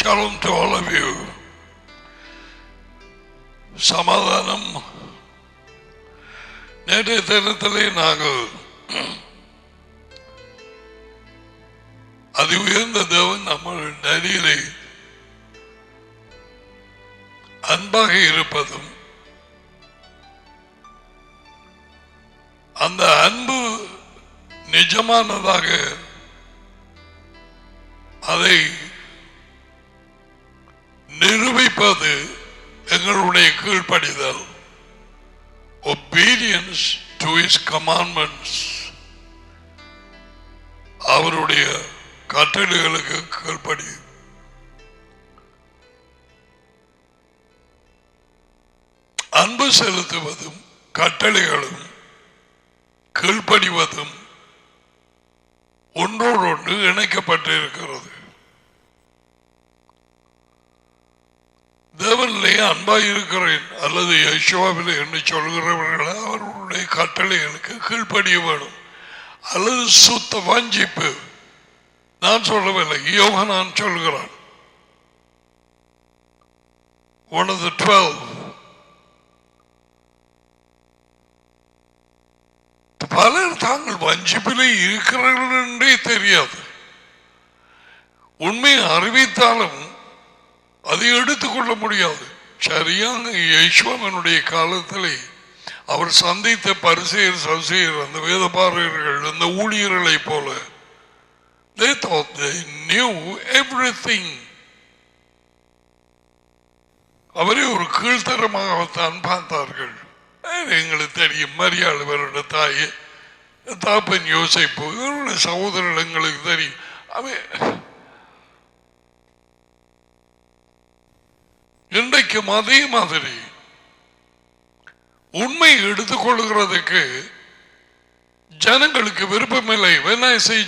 Shalom to all of you. சமாதானம். நேற்றைய தினத்திலே நாங்கள் அதி உயர்ந்த தேவன் நம்ம நதியிலே அன்பாக இருப்பதும் அந்த அன்பு நிஜமானதாக அதை நிரூபிப்பது எங்களுடைய கீழ்ப்படிதல், obedience to his commandments, அவருடைய கட்டளைகளுக்கு கீழ்ப்படி. அன்பு செலுத்துவதும் கட்டளைகளும் கீழ்ப்படிவதும் ஒன்றோடொன்று இணைக்கப்பட்டிருக்கிறது. தேவனிலே அன்பாய் இருக்கிறேன் அல்லது யெகோவாவிலே என்று சொல்கிறவர்கள் அவர்களுடைய கட்டளைகளுக்கு கீழ்ப்படிய வேணும். அல்லது சுத்த வாஞ்சிப்பு. நான் சொல்லவில்லை, யோகனான் சொல்கிறான். One of the 12. பலர் தாங்கள் வஞ்சிப்பிலே இருக்கிறார்கள் என்றே தெரியாது. உண்மையை அறிவித்தாலும் அதை எடுத்துக்கொள்ள முடியாது. சரியாக யெகோவாவினுடைய காலத்திலே அவர் சந்தித்த பரிசேயர் சதுசேயர் அந்த வேதபாரகர்கள் அந்த ஊழியர்களை போல they thought they knew everything. அவரை ஒரு கீழ்த்தரமாகத்தான் பார்த்தார்கள். எங்களுக்கு தெரியும், மரியாள் அவருடைய தாயை தாப்பன் யோசிப்பு இவருடைய சகோதரர்கள் எங்களுக்கு தெரியும். இன்றைக்கும் அதே மாதிரி உண்மை எடுத்துக்கொள்கிறதுக்கு ஜனங்களுக்கு விருப்பமில்லை.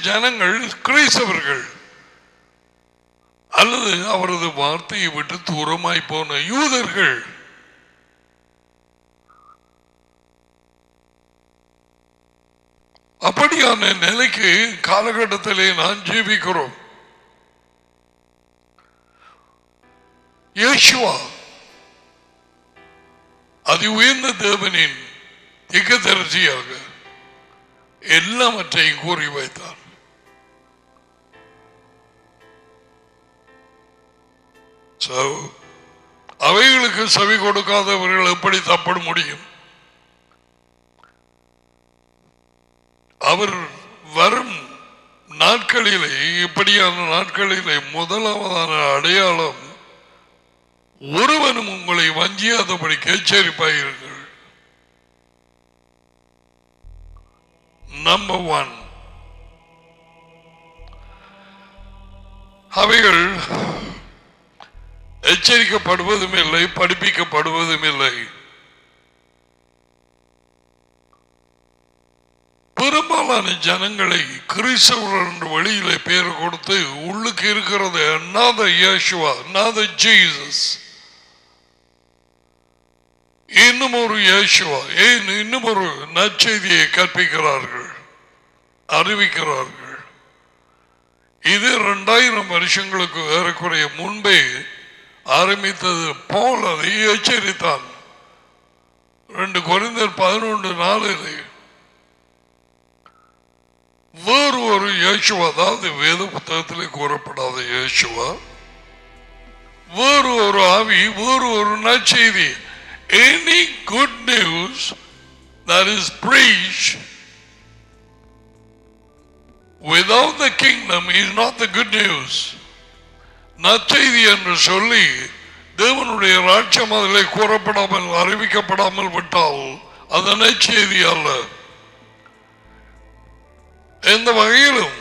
ஜனங்கள் கிறிஸ்தவர்கள் அல்லது அவரது வார்த்தையை விட்டு தூரமாய் போன யூதர்கள். அப்படியான நிலைக்கு காலகட்டத்திலே நான் ஜீவிக்கிறோம். யெகோவா அதி உயர்ந்த தேவனின் திகதரிசியாக எல்லாவற்றையும் கூறி வைத்தார். அவைகளுக்கு செவி கொடுக்காதவர்கள் எப்படி தப்பட முடியும்? அவர் வரும் நாட்களிலே, இப்படியான நாட்களிலே முதலாவதான அடையாளம், ஒருவனும் உங்களை வஞ்சியாதபடி எச்சரிப்பாயிருங்கள். நம்பர் 1, அவைகள் எச்சரிக்கப்படுவதும் இல்லை, படிப்பிக்கப்படுவதும் இல்லை. பெரும்பாலான ஜனங்களை கிறிஸ்தவர்கள் என்ற வழியிலே பேர் கொடுத்து உள்ளுக்கு இருக்கிறது another Yeshua, another Jesus, இன்னும் ஒரு யேசுவா, இன்னும் ஒரு நற்செய்தியை கற்பிக்கிறார்கள், அறிவிக்கிறார்கள். இது 2000 வருஷங்களுக்கு ஏறக்குறைய முன்பே ஆரம்பித்தது. பவுல் அதை எச்சரித்தான். 2 கொரிந்தியர் 11:4 வேறு ஒரு யேசுவா, அதாவது வேத புத்தகத்திலே கூறப்படாத யேசுவா, வேறு ஒரு ஆவி, வேறு ஒரு நற்செய்தி. Any good news that is preached without the kingdom is not the good news. நற்செய்தி என்று சொல்லி தேவனுடைய ராஜ்யம் அதிலே கூறப்படாமல் அறிவிக்கப்படாமல் விட்டால் அது நற்செய்தி அல்ல. எந்த வகையிலும்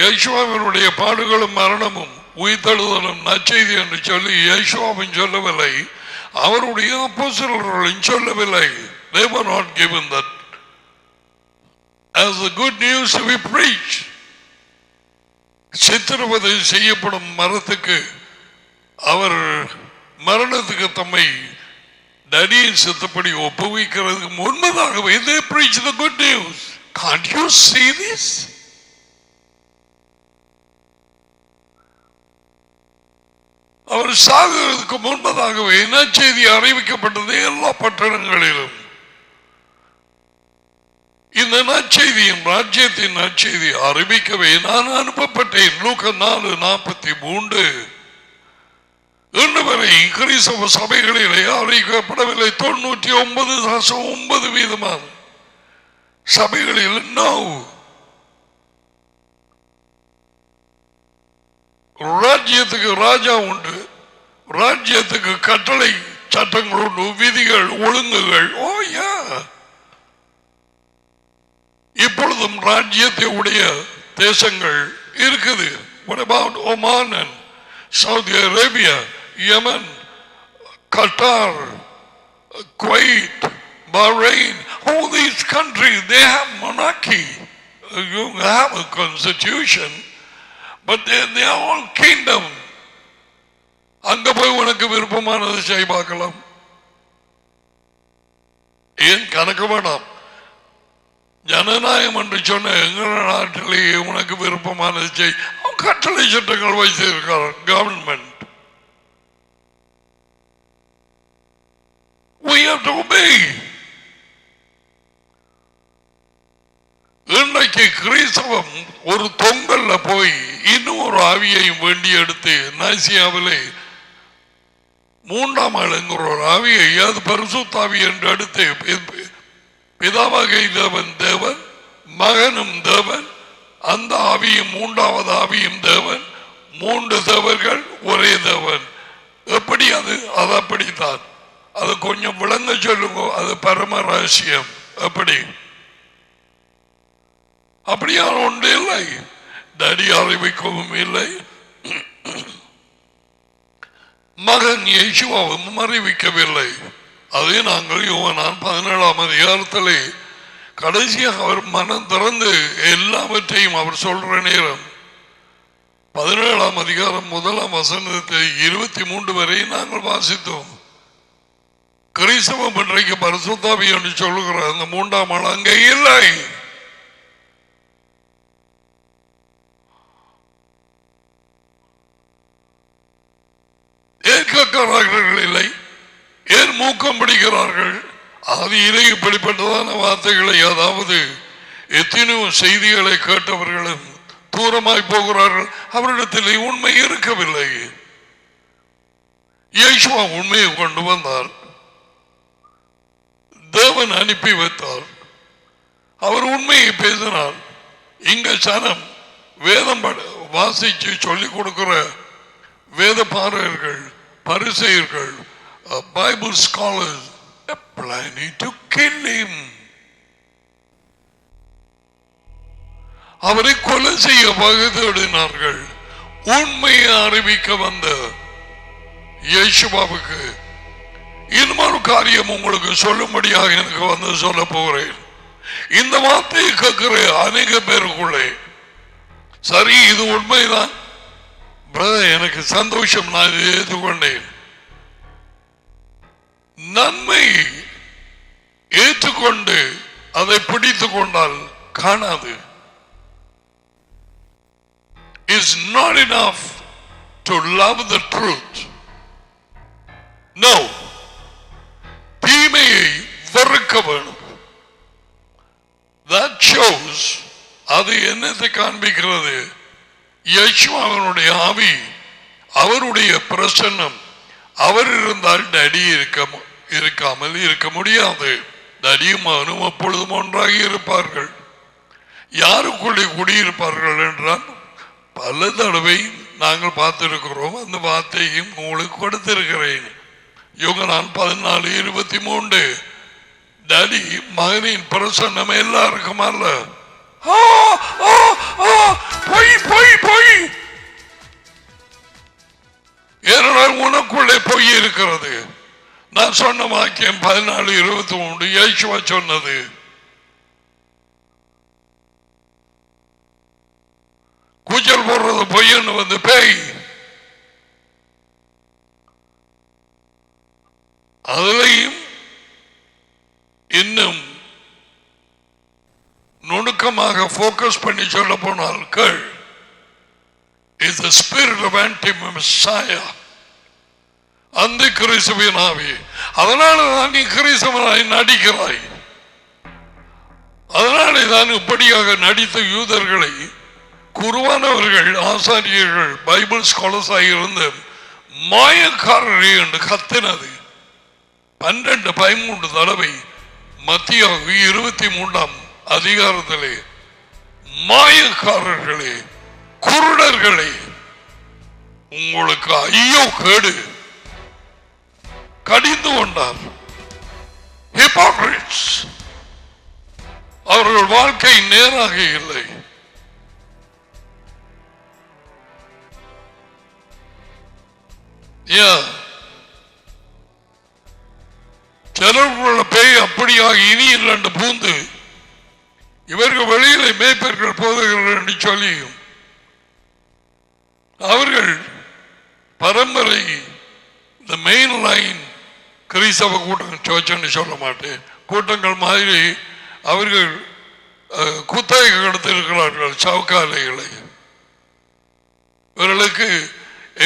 யெகோவாவினுடைய பாடுகளும் மரணமும் உயிர்த்தெழுதலும் நற்செய்தி என்று சொல்லி யெகோவாவும் சொல்லவில்லை, அவருடைய அப்போஸ்தலர்களும் சொல்லவில்லை. They were not given that as the good news to be preached. சித்திரவதை செய்யப்படும் மரத்துக்கு அவர் மரணத்துக்கு தம்மை நடியின் சித்தப்படி ஒப்புவிக்கிறதுக்கு முன்பதாகவே they preach the good news. Can't you see this? அவர் சாகுவதற்கு முன்பதாகவே நற்செய்தி அறிவிக்கப்பட்டது எல்லா பட்டணங்களிலும். இந்த நற்செய்தியின் ராஜ்யத்தின் நற்செய்தி அறிவிக்கவே நான் அனுப்பப்பட்டேன். லூக்கா 4:43. இன்று வரை கிறிஸ்தவ சபைகளிலே அறிவிக்கப்படவில்லை. 99.9% சபைகளில் நோ. ராஜ்யத்துக்கு ராஜா உண்டு, ராஜ்யத்துக்கு கட்டளை சட்டங்கள் உண்டு, விதிகள் ஒழுங்குகள். ஓ யா, இப்பொழுதும் ராஜ்யத்தை உடைய தேசங்கள் இருக்குது. What about Oman and Saudi Arabia, Yemen, Qatar, Kuwait, Bahrain? All these countries, they have monarchy. You have a constitution, but they are all kingdom. அங்க போய் உனக்கு விருப்பமானது செய்ய பார்க்கலாம். ஏன் கணக்கு வேண்டாம். ஜனநாயகம் என்று சொன்ன எங்கள் நாட்டிலேயே உனக்கு விருப்பமானது செய். கட்டளை சட்டங்கள் வைத்திருக்கிறார் government. We have to obey. இன்றைக்கு கிறிஸ்தவம் ஒரு தொங்கல்ல போய் இன்னும் ஒரு ஆவியையும் வேண்டி எடுத்து நாசியாவிலே 3ஆம் ஆளுங்கிற ஒரு ஆவியை, அது பரிசுத்தாவி என்று அடுத்து பிதாவாகிய தேவன் தேவன், மகனும் தேவன், அந்த ஆவியும் 3வது ஆவியும் தேவன், 3 தேவர்கள் ஒரே தேவன். எப்படி அது அப்படித்தான். அது கொஞ்சம் விளங்க சொல்லுங்க. அது பரம ரகசியம். எப்படி அப்படியான ஒன்று இல்லை. தடி அறிவிக்கவும் இல்லை, மகன் இயேசுவும் அறிவிக்கவில்லை. அதை நாங்கள் யோவான் 17ஆம் அதிகாரத்திலே கடைசியாக அவர் மனம் திறந்து எல்லாவற்றையும் அவர் சொல்ற நேரம் 17ஆம் அதிகாரம் 1ஆம் வசனத்தை 23 வரை நாங்கள் வாசித்தோம். கிறிஸ்தவம் இன்றைக்கு பரிசுத்தாவி என்று சொல்லுகிற அந்த 3ஆம் ஆள் அங்கே இல்லை. ஏன் கேட்கிறார்கள் இல்லை? ஏன் மூக்கம் பிடிக்கிறார்கள்? ஆதியிலே இப்படிப்பட்டதான வார்த்தைகளை, அதாவது எத்தனையோ செய்திகளை கேட்டவர்களும் தூரமாய் போகிறார்கள். அவரிடத்தில் உண்மை இருக்கவில்லை. இயேசுவா உண்மையை கொண்டு வந்தார், தேவன் அனுப்பி வைத்தார், அவர் உண்மையை பேசினார். இங்க சனம் வேதம் வாசிச்சு சொல்லிக் கொடுக்கிற வேத பாரகர்கள், பரிசேயர்கள், Bible scholars are planning to kill him. அவரை கொலை செய்ய வகை தேடினார்கள். உண்மையை அறிவிக்க வந்த இயேசுவாவுக்கு இன்னொரு காரியம் உங்களுக்கு சொல்லும்படியாக எனக்கு வந்து சொல்ல போகிறேன். இந்த வார்த்தையை கேட்கிற அநேக பேருக்குள்ளே சரி இது உண்மைதான் பிரதர், எனக்கு சந்தோஷம், நான் இதை ஏற்றுக்கொண்டேன். நன்மை ஏற்றுக்கொண்டு அதை பிடித்துக் கொண்டால் காணாது. It's not enough to love the truth. No, தீமையை வெறுக்க வேணும். That shows, அது என்னத்தை காண்பிக்கிறது? இயேசுவினுடைய ஆவி, அவருடைய பிரசன்னம் அவர் இருந்தால் நடி இருக்காமல் இருக்க முடியாது. நடியும் மகனும் அப்பொழுதும் ஒன்றாக இருப்பார்கள். யாருக்குள்ளே குடியிருப்பார்கள் என்றால் பல தடவை நாங்கள் பார்த்திருக்கிறோம். அந்த வார்த்தையும் உங்களுக்கு கொடுத்திருக்கிறேன். யோகனான் 14:23. நடி மகனின் பிரசன்னம் எல்லாருக்கும் அல்ல. ஏனென்றால் உனக்குள்ளே பொய் இருக்கிறது. நான் சொன்ன வாக்கியம் 14:23 இயேசுவா சொன்னது. கூச்சல் போடுறது பொய்ன்னு வந்து பேய். அதிலையும் இன்னும் நுணுக்கமாக போக்கஸ் பண்ணி சொல்ல போனால் கேள், is the spirit of anti-Messiah அந்த கிறிஸ்துவின் ஆவி. அதனால தான் நீ கிறிஸ்தவனாய் நடிக்கிறாய். அதனாலே தான் இப்படியாக நடித்த யூதர்களை குருவானவர்கள், ஆசாரியர்கள், பைபிள் ஸ்காலர்ஸாக இருந்து மாயக்காரரே என்று கத்தினது 12-13 தடவை. மத்திய 23ஆம் அதிகாரத்திலே மாயக்காரர்களே, குருடர்களே, உங்களுக்கு ஐயோ கேடு, கடிந்து கொண்டார். ஹிப்போக்ரிட்ஸ், அவர்கள் வாழ்க்கை நேராக இல்லை. சிலருக்குள்ள பேய் அப்படியாக இனி இல்லைன்னு பூந்து இவர்கள் வெளியில மேய்ப்பர்கள் போதுகிறார்கள் என்று சொல்லி அவர்கள் பரம்பரை இந்த மெயின் லைன் கிறிஸ்தவ கூட்டம், சர்ச்சுன்னு சொல்ல மாட்டேன், கூட்டங்கள் மாதிரி அவர்கள் குத்தகை எடுத்திருக்கிறார்கள் சவுக்காலைகளை. இவர்களுக்கு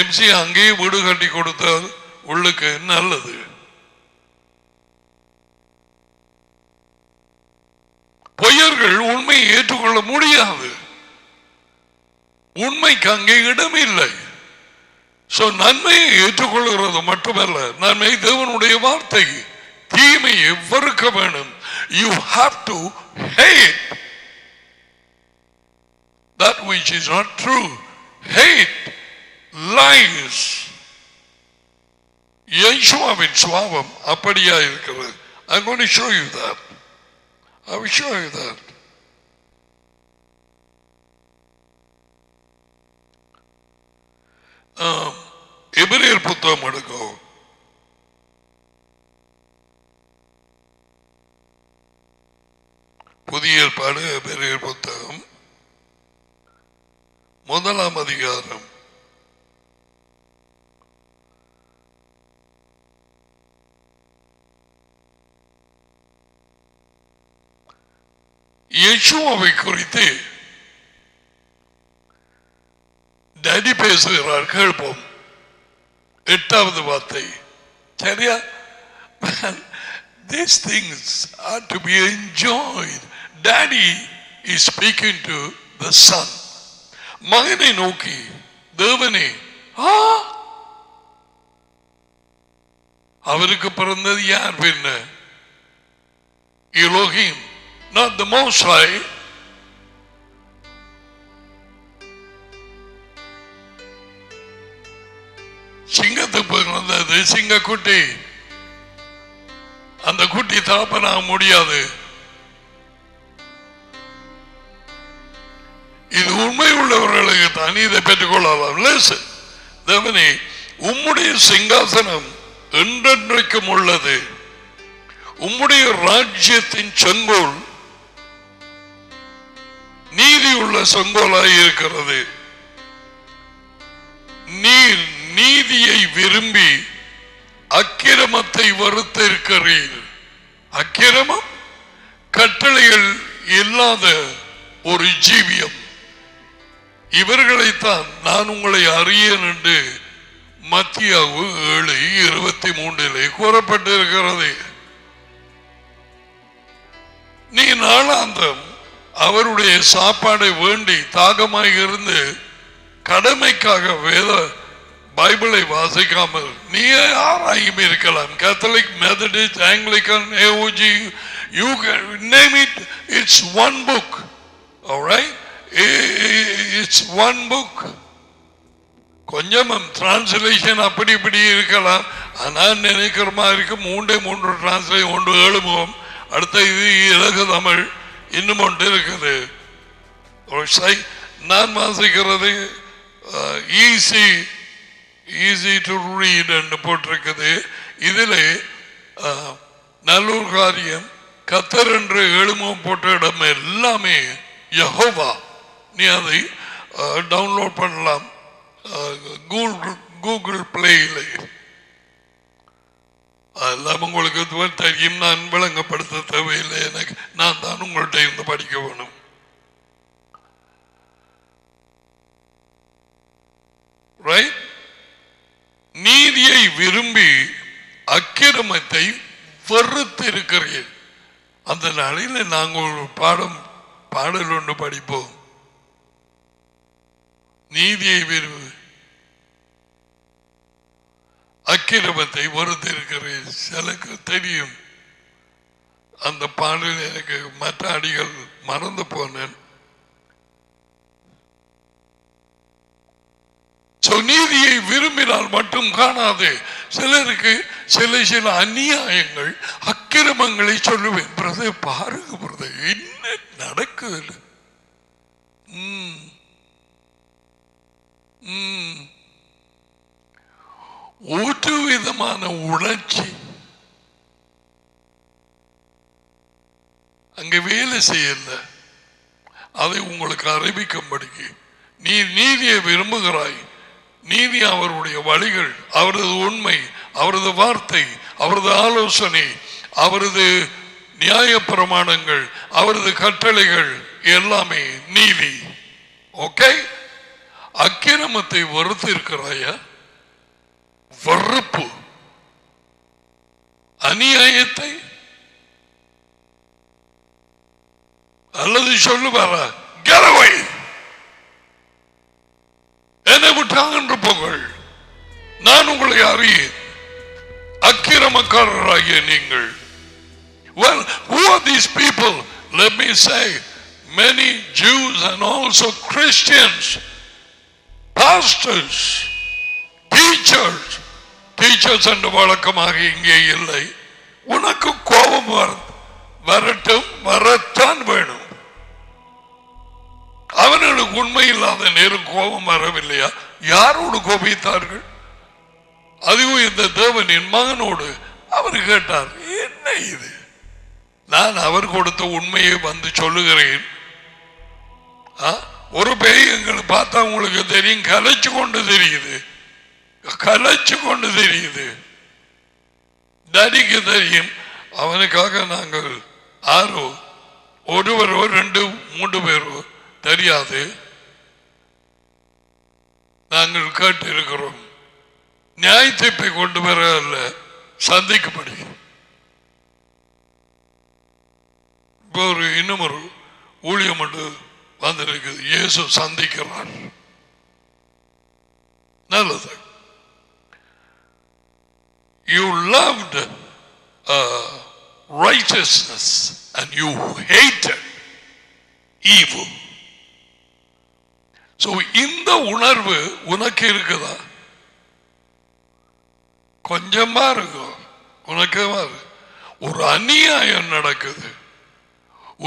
எம்சி அங்கேயே வீடு கட்டி கொடுத்தால் உள்ளுக்கு நல்லது. பொய்யர்கள் உண்மையை ஏற்றுக்கொள்ள முடியாது. உண்மைக்கு அங்கே இடம் இல்லை. நன்மையை ஏற்றுக்கொள்கிறது மட்டுமல்ல, நன்மை தேவனுடைய வார்த்தை. தீமையை வெறுக்க வேண்டும். You have to hate that which is not true. Hate lies. யேசுவின் சுபாவம் அப்படியா இருக்கிறது. I'm going to show you that. I will show you that. எபிரேயர் புத்தகம் எடுக்கும். புதிய ஏற்பாடு எபிரேயர் புத்தகம் 1ஆம் அதிகாரம். யேசுவை குறித்து டேடி பேசுகிறார், கேட்போம். 8வது வார்த்தை. சரியா? These things are to be enjoyed. Daddy is speaking to the son. மகனை நோக்கி தேவனே, அவருக்கு பிறந்தது யார்? பின்ன Elohim, not the Most High. சிங்கத்துக்கு பிறந்தது சிங்கக்குட்டி. அந்த குட்டி தகப்பனாக முடியாது. இது உண்மை உள்ளவர்களுக்கு தான் இதை பெற்றுக் கொள்ளலாம். தேவனே, உம்முடைய சிங்காசனம் என்றென்றைக்கும் உள்ளது. உம்முடைய ராஜ்யத்தின் செங்கோல் நீதி உள்ள செங்கோலாய் இருக்கிறது. நீர் நீதியை விரும்பி அக்கிரமத்தை வெறுத்திருக்கிறீர். அக்கிரமம் கட்டளைகள் இல்லாத ஒரு ஜீவியம். இவர்களைத்தான் நான் உங்களை அறியேன் என்று மத்திய 7:23 கூறப்பட்டிருக்கிறது. நீ நாளாந்தம் அவருடைய சாப்பாடை வேண்டி தாகமாக இருந்து கடமைக்காக வேத பைபிளை வாசிக்காமல் நீ யாராயும் இருக்கலாம். Catholic, Methodist, Anglican, AOG, you can name it. It's one book. All right? It's one book. கொஞ்சம் டிரான்ஸ்லேஷன் அப்படி இப்படி இருக்கலாம். ஆனால் நினைக்கிற மாதிரி 3 டிரான்ஸ்லேஷன், ஒன்று ஏழுமுகம், அடுத்த இது இலகு தமிழ், இன்னும் ஒன்று இருக்குது. நான் வாசிக்கிறது ஈஸி டு ரீட் என்று போட்டிருக்குது. இதில் நல்லூர் காரியம், கத்தர் என்று எழுமுகம் போட்ட இடம் எல்லாமே யெகோவா. நீ அதை டவுன்லோட் பண்ணலாம் கூகுள் பிளேயில். அதெல்லாம் உங்களுக்கு தெரியும், நான் விளங்கப்படுத்த தேவையில்லை. எனக்கு நான் தான் உங்கள்கிட்ட இருந்து படிக்க வேணும். நீதியை விரும்பி அக்கிரமத்தை வெறுத்து இருக்கிறேன். அந்த நாளில் நாங்கள் ஒரு பாடல் ஒன்று படிப்போம். நீதியை விரும்பி அக்கிரமத்தை வெறுத்து இருக்கிறேன். சிலக்கு தெரியும் அந்த பாடல், எனக்கு மற்ற அடிகள் மறந்து போனேன். நீதியை விரும்பினால் மட்டும் காணாது. சிலருக்கு சில அநியாயங்கள் அக்கிரமங்களை சொல்லுவேன். பிரதர் பாருங்க பிரதர் என்ன நடக்குது. ஒரு விதமான உணர்ச்சி அங்க வேலை செய்யல. அதை உங்களுக்கு அறிவிக்கும்படிக்கு நீ நீதியை விரும்புகிறாய். நீதி அவருடைய வழிகள், அவரது உண்மை, அவரது வார்த்தை, அவரது ஆலோசனை, அவரது நியாய பிரமாணங்கள், அவரது கட்டளைகள் எல்லாமே நீதி. ஓகே, அக்கிரமத்தை வெறுத்து இருக்கிறாயா? வெறுப்பு அநியாயத்தை அல்லது சொல்லுவாரா கரவை என்னை விட்டாங்க போங்கள், நான் உங்களை அறியேன், அக்கிரமக்காரராகிய நீங்கள். Well, who are these people? Let me say, many Jews and also Christians, pastors, teachers என்ற வழக்கமாக இங்கே இல்லை. உனக்கு கோபம் வரட்டும், வரத்தான் வேணும். அவர்களுக்கு உண்மை இல்லாத நேரம் கோபம் வரவில்லையா? யாரோடு கோபித்தார்கள்? அதுவும் இந்த தேவனின் மகனோடு. அவர் கேட்டார், என்ன இது? நான் அவர் கொடுத்த உண்மையை வந்து சொல்லுகிறேன். ஒரு பேய் எங்களை பார்த்தா உங்களுக்கு தெரியும், கலைச்சு கொண்டு தெரியுது. டடிக்கு தெரியும். அவனுக்காக நாங்கள் ஆரோ ஒருவரோ 2-3 பேரோ தெரியாது, நாங்கள் கேட்டு இருக்கிறோம். நியாய தீர்ப்பை கொண்டு வர அல்ல, சந்திக்கப்படி. இப்போ இன்னும் ஒரு ஊழியம் வந்திருக்குது, இயேசு சந்திக்கிறார். நல்லது. You loved righteousness and you hated evil. So இந்த உணர்வு உனக்கு இருக்குதா? கொஞ்சமா இருக்கும். உனக்கு ஒரு அநியாயம் நடக்குது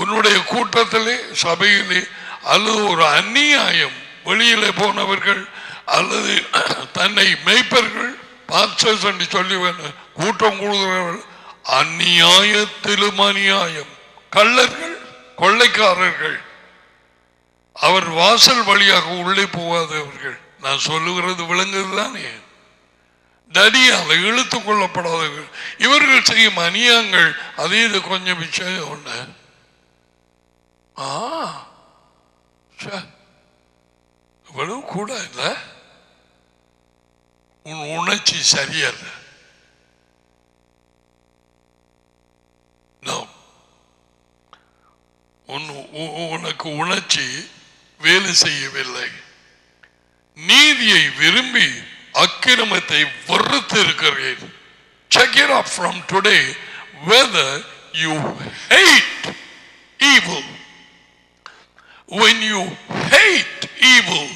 உன்னுடைய கூட்டத்திலே, சபையிலே, அல்லது ஒரு அநியாயம், வெளியிலே போனவர்கள் அல்லது தன்னை மேய்ப்பர்கள் பாஸ்டர்ஸ் என்று சொல்லி கூட்டம் கூடுகிறவர்கள், அநியாயத்திலும் அநியாயம், கள்ளர்கள், கொள்ளைக்காரர்கள், அவர் வாசல் வழியாக உள்ளே போகாதவர்கள். நான் சொல்லுகிறது விளங்குதுதானே? தடியால் இழுத்துக் கொள்ளப்படாதவர்கள், இவர்கள் செய்யும் அநியாயங்கள். அதே இது கொஞ்சம் விஷயம் ஒண்ணு. இவ்வளவு கூட இல்ல, உன் உணர்ச்சி சரியல்ல. உனக்கு உணர்ச்சி வேலை செய்யவில்லை. நீதியை விரும்பி அக்கிரமத்தை வெறுத்து இருக்கிறேன். Check it out from today whether you hate evil. When you hate evil,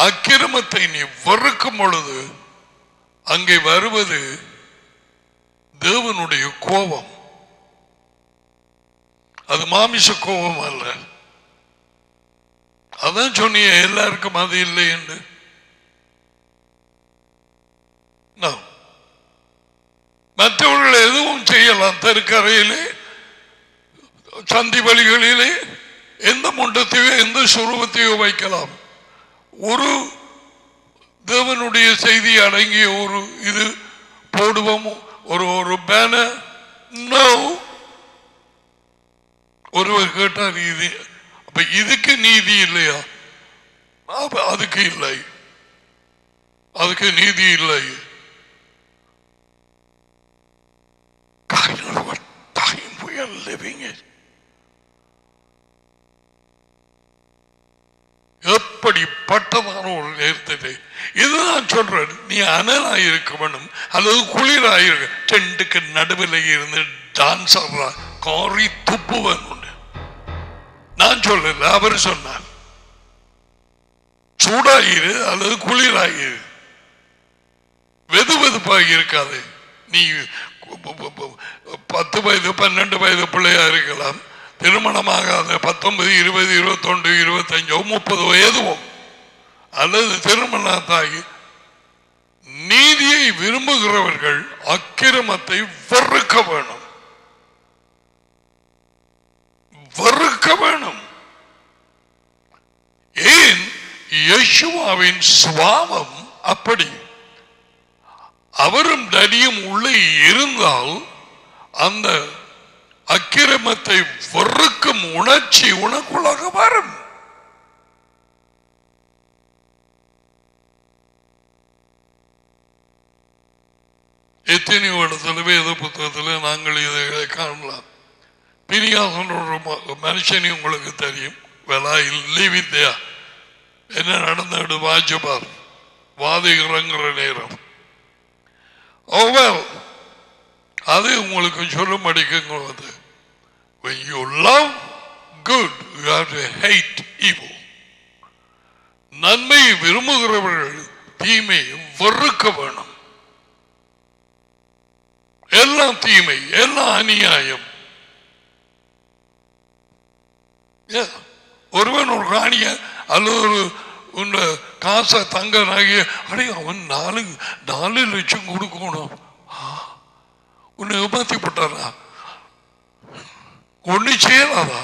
அக்கிரமத்தை நீ வெறுக்கும் பொழுது அங்கே வருவது தேவனுடைய கோபம். அது மாமிச கோபம் அல்ல. அதான் சொன்னிய எல்லாருக்கும் அது இல்லை என்று. மற்றவர்கள் எதுவும் செய்யலாம். தெருக்கரையிலே, சந்தி வழிகளிலே எந்த முண்டத்தையோ எந்த சுரூபத்தையோ வைக்கலாம். ஒரு தேவனுடைய செய்தி அடங்கிய ஒரு இது போடுவோம், ஒரு பேனர். ஒருவர் கேட்டார், இது அப்ப இதுக்கு நீதி இல்லையா? அதுக்கு இல்லை, அதுக்கு நீதி இல்லை. are living it. எப்படிப்பட்டதான ஒரு நேரத்திலே இதுதான் சொல்றேன். நீ அனலாயிருக்க வேணும் அல்லது குளிராயிருக்க. ரெண்டுக்கு நடுவில் இருந்து டான்ஸ் ஆடுறா காரி துப்புவன் உண்டு. நான் சொல்லல, அவர் சொன்னார். சூடாயிரு அல்லது குளிராயிரு, வெது வெதுப்பாக இருக்காது. நீ 10 வயது 12 வயது பிள்ளையா இருக்கலாம், திருமணமாகாத 19 20 21 25 30 வயதுவோ அல்லது திருமணத்தாகி. நீதியை விரும்புகிறவர்கள் அக்கிரமத்தை வெறுக்க வேணும், வெறுக்க வேணும். ஏன்? யேசுவாவின் சுபாவம் அப்படி. அவரும் தனியும் உள்ளே இருந்தால் அந்த அக்கிரமத்தை வெறுக்கும் உணர்ச்சி உனக்குள்ளாக வரும். எத்தனையோ இடத்துல வேத புத்தகத்தில் நாங்கள் இதை காணலாம். பிரியாசன் ஒரு மனுஷனி உங்களுக்கு தெரியும். வித்யா என்ன நடந்து வாஜ்பார் வாதி இறங்குற நேரம் அது உங்களுக்கு சொல்லும்படிக்குங்கிறது. When you love good, you have to hate evil. நன்மையை விரும்புகிறவர்கள் தீமையை வெறுக்க வேணும். எல்லாம் தீமை, எல்லாம் அநியாயம். ஒருவன் ஒரு காணிய அல்லது ஒரு காசை தங்க நகைய அடே அவன் 4 லட்சம் கொடுக்கணும், உன்னை ஏமாத்திப்பட்டாரா, ஒண்ணு செய்யலாதா?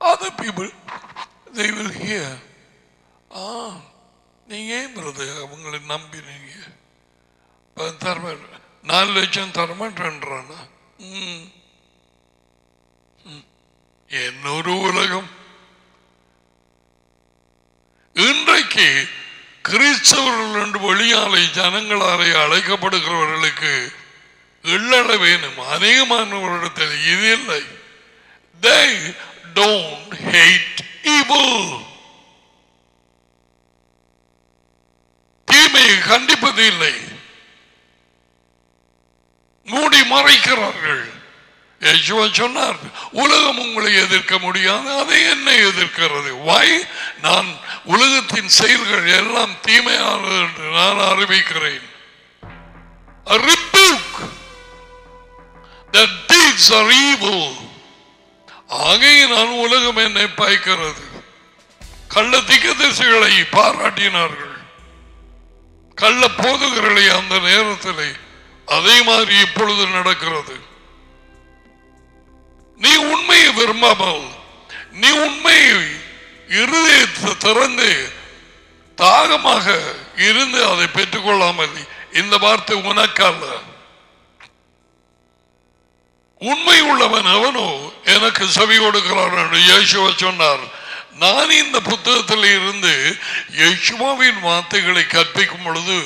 Other people they will hear, நீங்க ஏன் அவங்களை நம்பினீங்க, 4 லட்சம் தரமாட்டேன்றானா? என்னொரு உலகம். இன்றைக்கு கிறிஸ்தவர்கள் என்று வெளியாலை ஜனங்களாலே அழைக்கப்படுகிறவர்களுக்கு எள்ளட வேணும். அநேகமானவரிடத்தில் இது இல்லை. They don't hate evil. தீமையை கண்டிப்பது இல்லை, மூடி மறைக்கிறார்கள். யேசுவா சொன்னார், உலகம் உங்களை எதிர்க்க முடியாது, அதை என்னை எதிர்க்கிறது. Why? நான் உலகத்தின் செயல்கள் எல்லாம் தீமையானது என்று நான் அறிவிக்கிறேன். A rebuke that deeds are evil. ஆகையினால் உலகம் என்னை பாய்க்கிறது. கள்ள திகதரிசிகளை பாராட்டினார்கள், கள்ள போதகர்களை அந்த நேரத்தில். அதே மாதிரி இப்பொழுது நடக்கிறது. நீ உண்மையை விரும்பாமல், நீ உண்மையை இருதயத்தை திறந்து தாகமாக இருந்து அதை பெற்றுக்கொள்ளாமல், இந்த வார்த்தை உனக்கல்ல. உண்மை உள்ளவன் அவனோ எனக்கு செவி கொடுக்கிறான் என்று இயேசுவா சொன்னார். நான் இந்த புத்தகத்தில் இருந்து இயேசுவாவின் வார்த்தைகளை கற்பிக்கும் பொழுது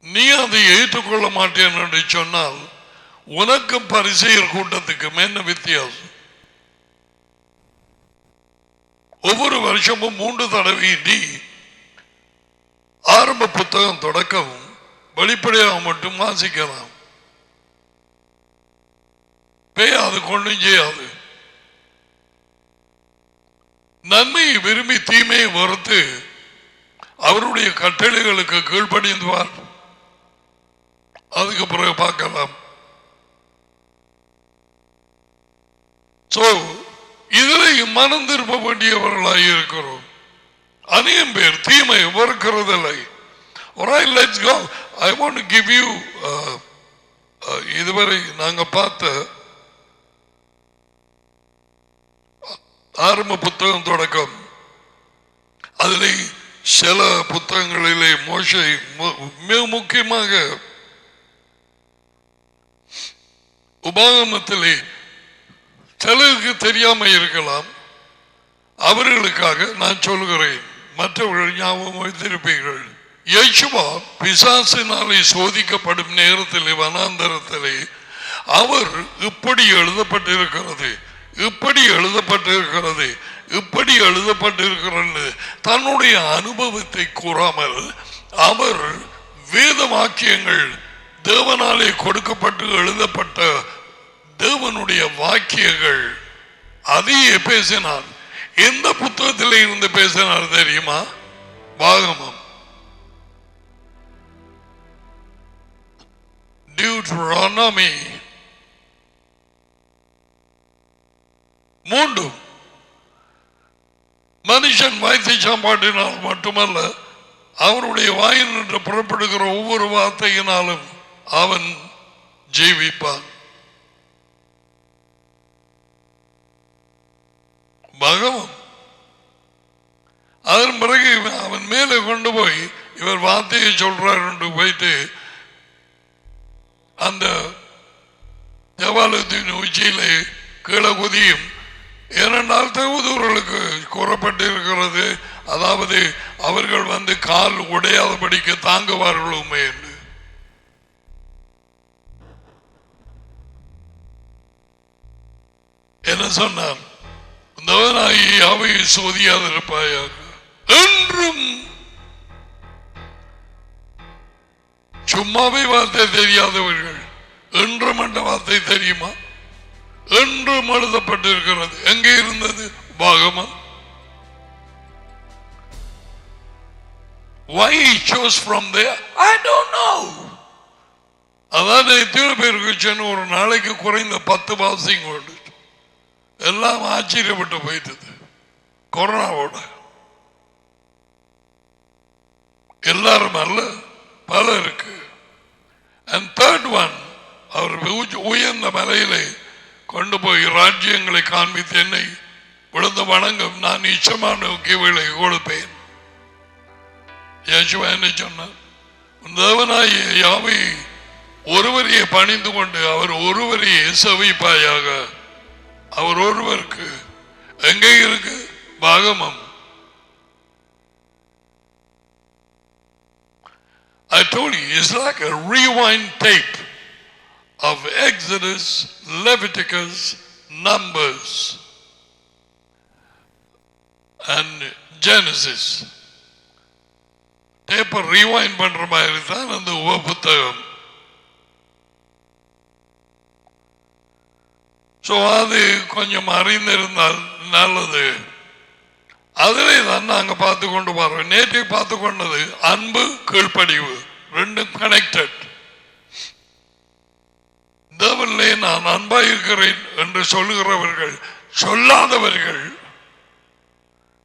நீ அதை ஏற்றுக்கொள்ள மாட்டேன் என்று சொன்னால் உனக்கு பரிசெயர் கூட்டத்துக்கும் என்ன வித்தியாசம்? ஒவ்வொரு வருஷமும் 3 தடவை நீ ஆரம்ப புத்தகம் தொடக்கவும் வெளிப்படையாக மட்டும் வாசிக்கலாம். பேயாது கொண்டும் செய்யாது. நன்மையை விரும்பி தீமையை வறுத்து அவருடைய கட்டளைகளுக்கு கீழ்ப்படிந்துவார். அதுக்கு பிறகு பார்க்கலாம். இதில் மனம் திருப்ப வேண்டியவர்களாக இருக்கிறோம். அநேகம் பேர் தீமையை வெறுக்கிறதில்லை. Alright, let's go. I want to give you இதுவரை நாங்க பார்த்த ஆரம்ப புத்தகம் தொடக்கம், அதில் சில புத்தகங்களிலே மோசே மிக முக்கியமாக உபாகமத்திலே சிலருக்கு தெரியாம இருக்கலாம், அவர்களுக்காக நான் சொல்கிறேன், மற்றவர்கள் ஞாபகம் வைத்திருப்பீர்கள். இயேசுவா பிசாசினாலே சோதிக்கப்படும் நேரத்திலே வனாந்தரத்திலே அவர் இப்படி எழுதப்பட்டிருக்கிறது, இப்படி எழுதப்பட்டிருக்கிறது, இப்படி எழுதப்பட்டிருக்கிறது தன்னுடைய அனுபவத்தை கூறாமல் அவர் வேத வாக்கியங்கள் தேவனாலே கொடுக்கப்பட்டு எழுதப்பட்ட தேவனுடைய வாக்கியங்கள் அதையே பேசினார். எந்த புத்தகத்திலே இருந்து பேசினார் தெரியுமா? பாகமம், டியூட்டரோனமி 3. மனுஷன் வாய்த்தை சாப்பாட்டினால் மட்டுமல்ல, அவருடைய வாயில் நின்று புறப்படுகிற ஒவ்வொரு வார்த்தையினாலும் அவன் ஜீவிப்பான். பகவான் அதன் பிறகு அவன் மேலே கொண்டு போய் இவர் வார்த்தையை சொல்றார் என்று போயிட்டு அந்த தேவாலயத்தின் உச்சியிலே கீழே குதியும். ஏனென்றால் தேவதூர்களுக்கு கூறப்பட்டிருக்கிறது, அதாவது அவர்கள் வந்து கால் உடையாதபடிக்கு தாங்குவார்களுமே என்று. என்ன சொன்னார்? யாவையை சோதியாதிருப்பாயாக என்றும். சும்மாவே வார்த்தை தெரியாதவர்கள் என்றும் என்ற வார்த்தை தெரியுமா? என்றும் எழுதப்பட்டிருக்கிறது. எங்கே இருந்தது? பாகமம். Why he chose from there? I don't know. அதாவது எத்தனை பேருக்கு சொன்ன ஒரு நாளைக்கு குறைந்த 10 வாசிங் கொண்டு எல்லாம் ஆச்சரியப்பட்டு போயிட்டது. கொரோனாவோட எல்லாரும் அல்ல, பலருக்கு. And third one, அவர் உயர்ந்த மலையிலே கொண்டு போய் ராஜ்யங்களை காண்பித்து என்னை விழுந்து வணங்கும், நான் நிச்சயமான கிவிலை கொடுப்பேன். யேசுவா என்ன சொன்னார்? தேவனாகிய யாவை ஒருவரையே பணிந்து கொண்டு அவர் ஒருவரையே செவிப்பாயாக. அவர் ஒருவருக்கு. எங்கே இருக்கு? பாகமம். I told you, it's like a rewind tape of Exodus, Leviticus, Numbers and Genesis. டேப்பை ரீவைண்ட் பண்ற மாதிரி தான் அந்த உப புத்தகம். ஸோ அது கொஞ்சம் அறிந்திருந்தால் நல்லது. அதிலே தான் நாங்கள் பார்த்து கொண்டு போறோம். நேற்று பார்த்து கொண்டது அன்பு, கீழ்ப்படிவு, ரெண்டும் கனெக்டட். தேவனிலே நான் அன்பாக இருக்கிறேன் என்று சொல்லுகிறவர்கள், சொல்லாதவர்கள்,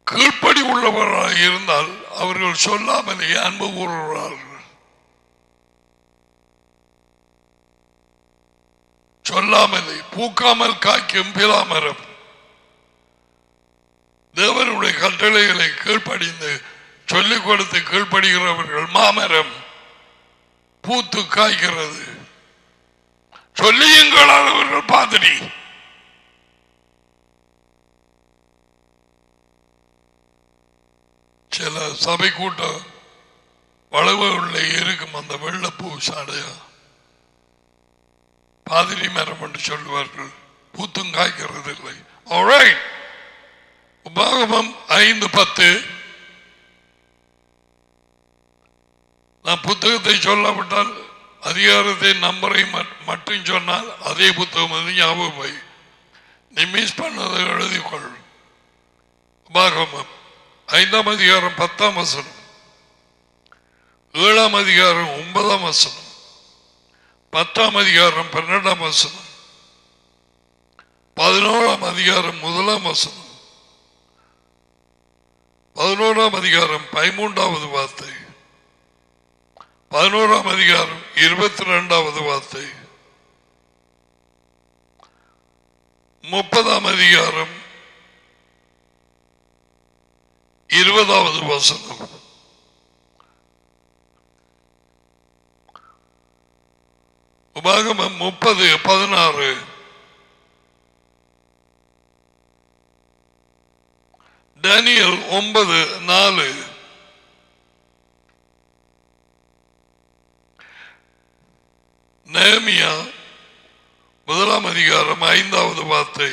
கீழ்ப்படி உள்ளவராக இருந்தால் அவர்கள் சொல்லாமலே அன்பு கூறுகிறார்கள். சொல்லாமலே பூக்காமல் காய்க்கும் பிலாமரம். தேவனுடைய கட்டளைகளை கீழ்ப்படிந்து சொல்லிக் கொடுத்து கீழ்ப்படுகிறவர்கள் மாமரம், பூத்து காய்க்கிறது. சொல்லியுங்களானவர்கள் பாதிரி. சில சபை கூட்டம் வளவு உள்ள இருக்கும் அந்த வெள்ளப்பூ சாடையா பாதிரி மரம் என்று சொல்லுவார்கள். பூத்தும் காய்க்கிறது இல்லை. Alright. உபாகமம் 5:10. நான் புத்தகத்தை சொல்லாவிட்டால் அதிகாரத்தை நம்பரை மட்டும் சொன்னால் அதே புத்தகம் வந்து ஞாபகம். நீ மிஸ் பண்ணதை எழுதிக்கொள். உபாகமம் 5ஆம் அதிகாரம் 10ஆம் வசனம், 7ஆம் அதிகாரம் 9ஆம் வசனம், 10ஆம் அதிகாரம் 12ஆம் வசனம், 11ஆம் அதிகாரம் 1ஆம் வசனம், 11ஆம் அதிகாரம் 13வது வார்த்தை, 11ஆம் அதிகாரம் 22வது வார்த்தை, 30ஆம் அதிகாரம் 20வது வசனம். உபாகமம் 30:16, தானியேல் 9:4, வார்த்தை.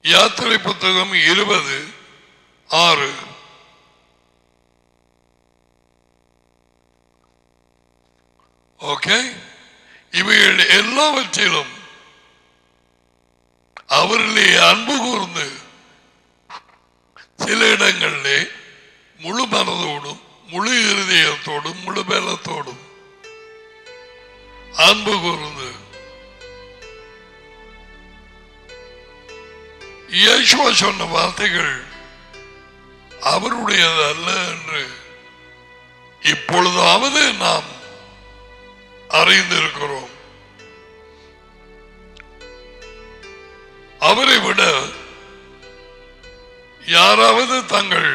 யாத்திரை புத்தகம் 20:6. ஓகே, இவைகள் எல்லாவற்றிலும் அவரிலே அன்பு கூர்ந்து சில இடங்களிலே முழு மனதோடும் முழு இருதயத்தோடும் முழு பலத்தோடும் அன்பு கூர்ந்து இயேசுவா சொன்ன வார்த்தைகள் அவருடையது அல்ல என்று இப்பொழுதாவது நாம் அறிந்திருக்கிறோம். அவரை விட யாராவது தங்கள்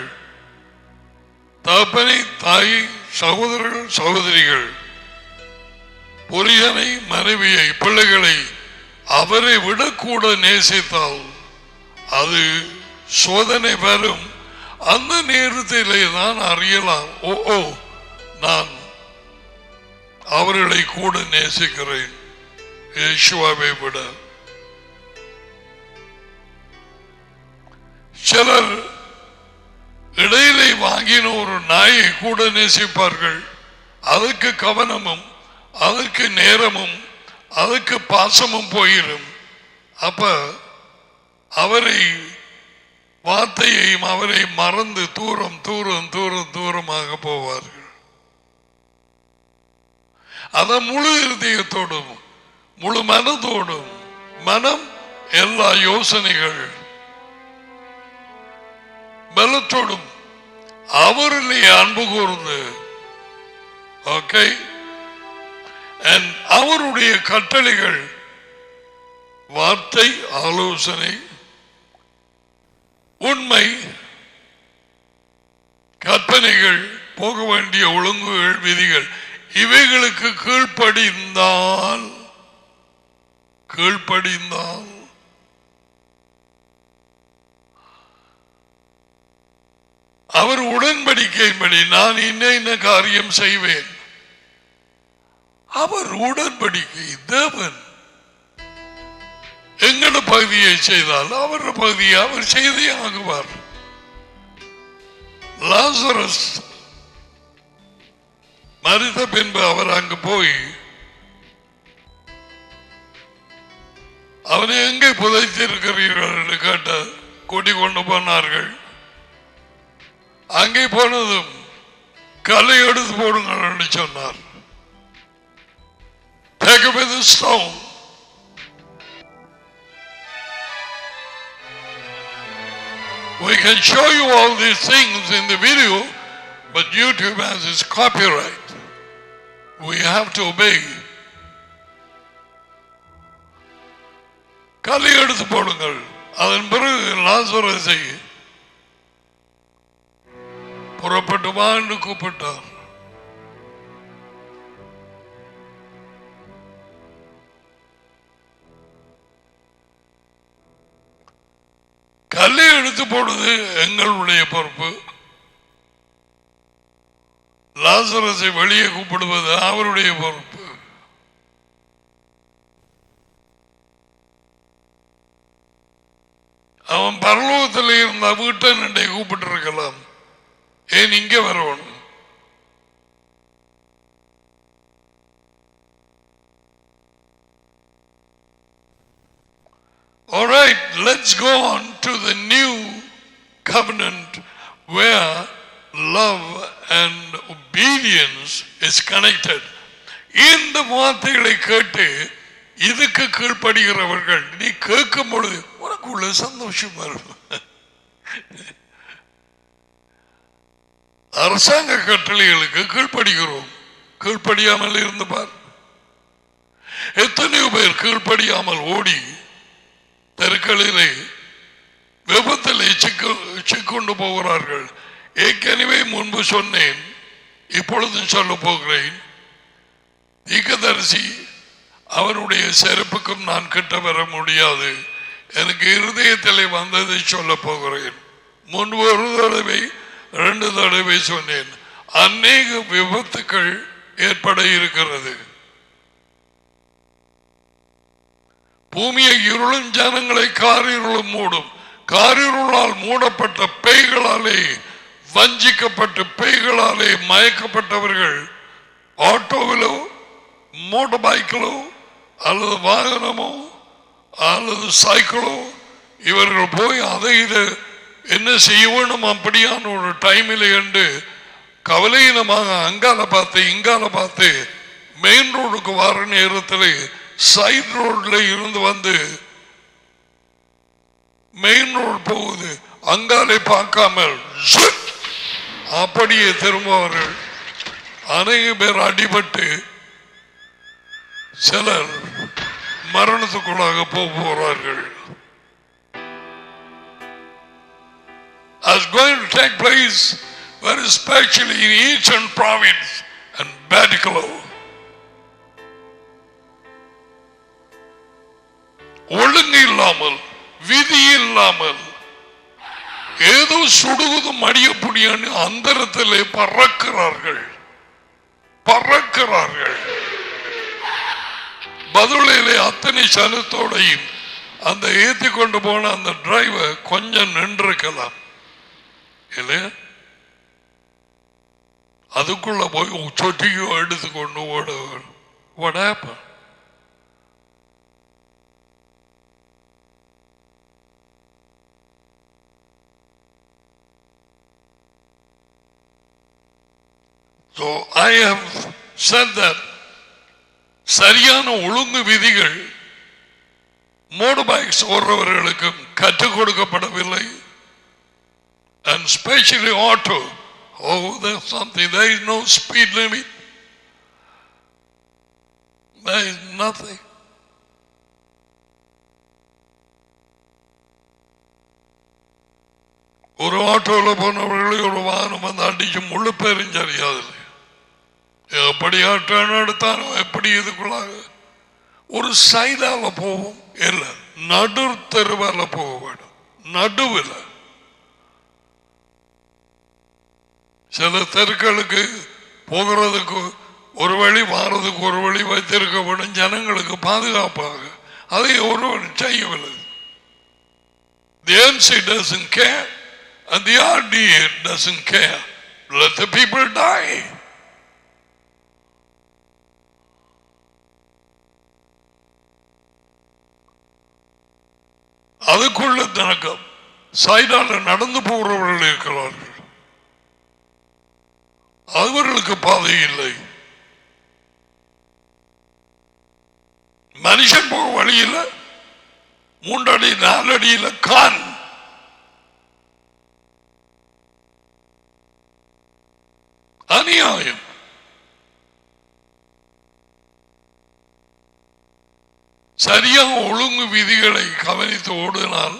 தகப்பனை, தாய், சகோதரர்கள், சகோதரிகள், புரியனை, மனைவியை, பிள்ளைகளை அவரை விட கூட நேசித்தால் அது சோதனை வரும். அந்த நேரத்திலே தான் அறியலாம், ஓ நான் அவர்களை கூட நேசிக்கிறேன் இயேசுவை விட. சிலர் இடையிலே வாங்கின ஒரு நாயை கூட நேசிப்பார்கள். அதற்கு கவனமும் அதற்கு நேரமும் அதற்கு பாசமும் போயிடும். அப்ப அவரை வார்த்தையையும் அவரை மறந்து தூரம் தூரம் தூரம் தூரமாக போவார்கள். அத முழு இருதயத்தோடும் முழு மனதோடும், மனம் எல்லா யோசனைகள் பலத்தோடும் அவரிலே அன்பு கூர்ந்து, ஓகே, அவருடைய கட்டளைகள், வார்த்தை, ஆலோசனை, உண்மை, கற்பனைகள், போக வேண்டிய ஒழுங்குகள், விதிகள், இவைகளுக்கு கீழ்ப்படிந்தால் அவர் உடன்படிக்கையின்படி நான் இன்ன காரியம் செய்வேன். அவர் உடன்படிக்கை தேவன். எங்கட பகுதியை செய்தால் அவர் பகுதியை அவர் செய்தே ஆகுவார். லாசரஸ் மரித்த பின்பு அவர் அங்கு போய் அவனை எங்கே புதைத்திருக்கிறீர்கள் என்று கேட்ட கூட்டிக் கொண்டு போனார்கள். அங்கே போனதும் கல்லை எடுத்து போடுங்கள் என்று சொன்னார். Take away the stone. We can show you all these things in the video, but YouTube has its copyright. We have to obey. கல்லை எடுத்து போடுங்கள். அதன் பிறகு லாசரஸை புறப்பட்டு வா என்று கூப்பிட்டார். கல்லை எடுத்து போடுவது எங்களுடைய பொறுப்பு. லாசரஸை வெளியே கூப்பிடுவது அவருடைய பொறுப்பு. அவன் பரலோகத்தில் இருந்த வீட்டை நின்றை கூப்பிட்டு இருக்கலாம். ஏன் இங்க வரணும்? All right, let's go on to the new covenant where love and obedience is connected. இந்த வார்த்தைகளை கேட்டு இதுக்கு கீழ்ப்படுகிறவர்கள், நீ கேட்கும் பொழுது உனக்குள்ள சந்தோஷம் வரும். அரசாங்க கட்டளைகளுக்கு கீழ்ப்படுகிறோம். கீழ்ப்படியாமல் இருந்து பார். எத்தனையோ பேர் கீழ்ப்படியாமல் ஓடி தெருக்களிலே விபத்திலே சிக்கொண்டு போகிறார்கள். ஏற்கனவே முன்பு சொன்னேன், இப்பொழுதும் சொல்ல போகிறேன். தீர்க்கதரிசி அவருடைய செருப்புக்கும் நான் கிட்ட வர முடியாது. எனக்கு இருதயத்திலே வந்ததை சொல்ல போகிறேன். முன்பு ஒரு தடவை 2 தடவை சொன்னேன். அநேக விபத்துக்கள் ஏற்பட இருக்கிறது. பூமியை இருளும் ஜனங்களை காரிருளும் மூடும். காரிருளால் மூடப்பட்ட பேய்களாலே வஞ்சிக்கப்பட்டு பேய்களாலே மயக்கப்பட்டவர்கள் ஆட்டோவிலோ மோட்டார் பைக்கிலோ அல்லது வாகனமோ அல்லது சைக்கிளோ இவர்கள் போய் அதை இதை என்ன செய்ய வேணும் அப்படியான ஒரு டைமில் என்று கவலையினமாக அங்கால பார்த்து இங்கால பார்த்து மெயின் ரோடுக்கு வர நேரத்தில் சைட் ரோட்ல இருந்து வந்து மெயின் ரோடு போகுது, அங்காலே பார்க்காமல் அப்படியே திரும்புவார்கள். அநேக பேர் அடிபட்டு சிலர் மரணத்துக்குள்ளாக போகிறார்கள். As going to take place very especially in Eastern province and Badikalo. ஒழுங்கு இல்லாமல் விதி இல்லாமல் ஏதோ சுடுகுதும் அடியப்படியான அந்தரத்திலே பறக்கிறார்கள். பதிலே அத்தனை சலத்தோடையும் அந்த ஏற்றி கொண்டு போன அந்த டிரைவர் கொஞ்சம் நின்றிருக்கலாம் இல்லையா? அதுக்குள்ள போய் சொட்டியோ எடுத்துக்கொண்டு ஓட. What happened? So I have said that சரியான ஒழுங்கு விதிகள் மோட்டார் பைக்ஸ் ஓடுறவர்களுக்கு கற்றுக் கொடுக்கப்படவில்லை. And especially auto. Oh, there's something. There is no speed limit. There is nothing. ஒரு ஆட்டோவில் போனவர்களை ஒரு வாகனம் வந்து அடிச்சு முழு பேரும் சரியாது. எப்படி டர்ன் எடுத்தானோ எப்படி இதுக்குள்ளாக ஒரு சைடால போவோம் இல்லை, நடு தெருவால போக வேண்டும். நடுவில் சில தெருக்களுக்கு போகிறதுக்கு ஒரு வழி, வாரதுக்கு ஒரு வழி வைத்திருக்க வேண்டும் ஜனங்களுக்கு பாதுகாப்பாக. அதை ஒருவன் செய்யவில்லை. The MC doesn't care and the RDA doesn't care. Let the people die. அதுக்குள்ள தனக்கு சைடால நடந்து போகிறவர்கள் இருக்கிறார்கள். அவர்களுக்கு பாதை இல்லை. மனுஷன் போக வழியில் 3 அடி 4 அடியில் கான். அநியாயம். சரியாக ஒழுங்கு விதிகளை கவனித்து ஓடினால்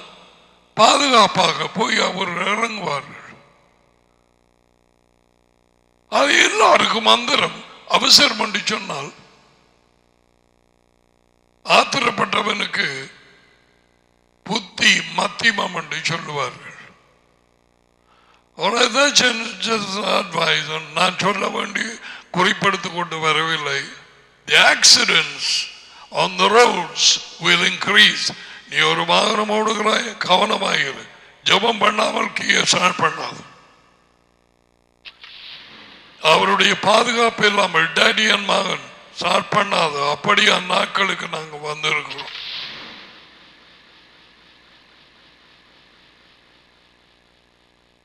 பாதுகாப்பாக போய் அவர்கள் இறங்குவார்கள். அது எல்லாருக்கும் மந்திரம். அவசரம் என்று சொன்னால் ஆத்திரப்பட்டவனுக்கு புத்தி மத்தியமம் என்று சொல்லுவார்கள். நான் சொல்ல வேண்டிய குறிப்பெடுத்துக் கொண்டு வரவில்லை. The accidents on the roads will increase. நீ ஒரு வாகனம் ஓடுகிறாய், கவனமாயிரு. ஜெபம் பண்ணாமல் கீழே ஸ்டார்ட் பண்ணாது. அவருடைய பாதுகாப்பு இல்லாமல் டேடி அண்ட் மகன் ஸ்டார்ட் பண்ணாது. அப்படியா நாட்களுக்கு நாங்கள் வந்திருக்கிறோம்.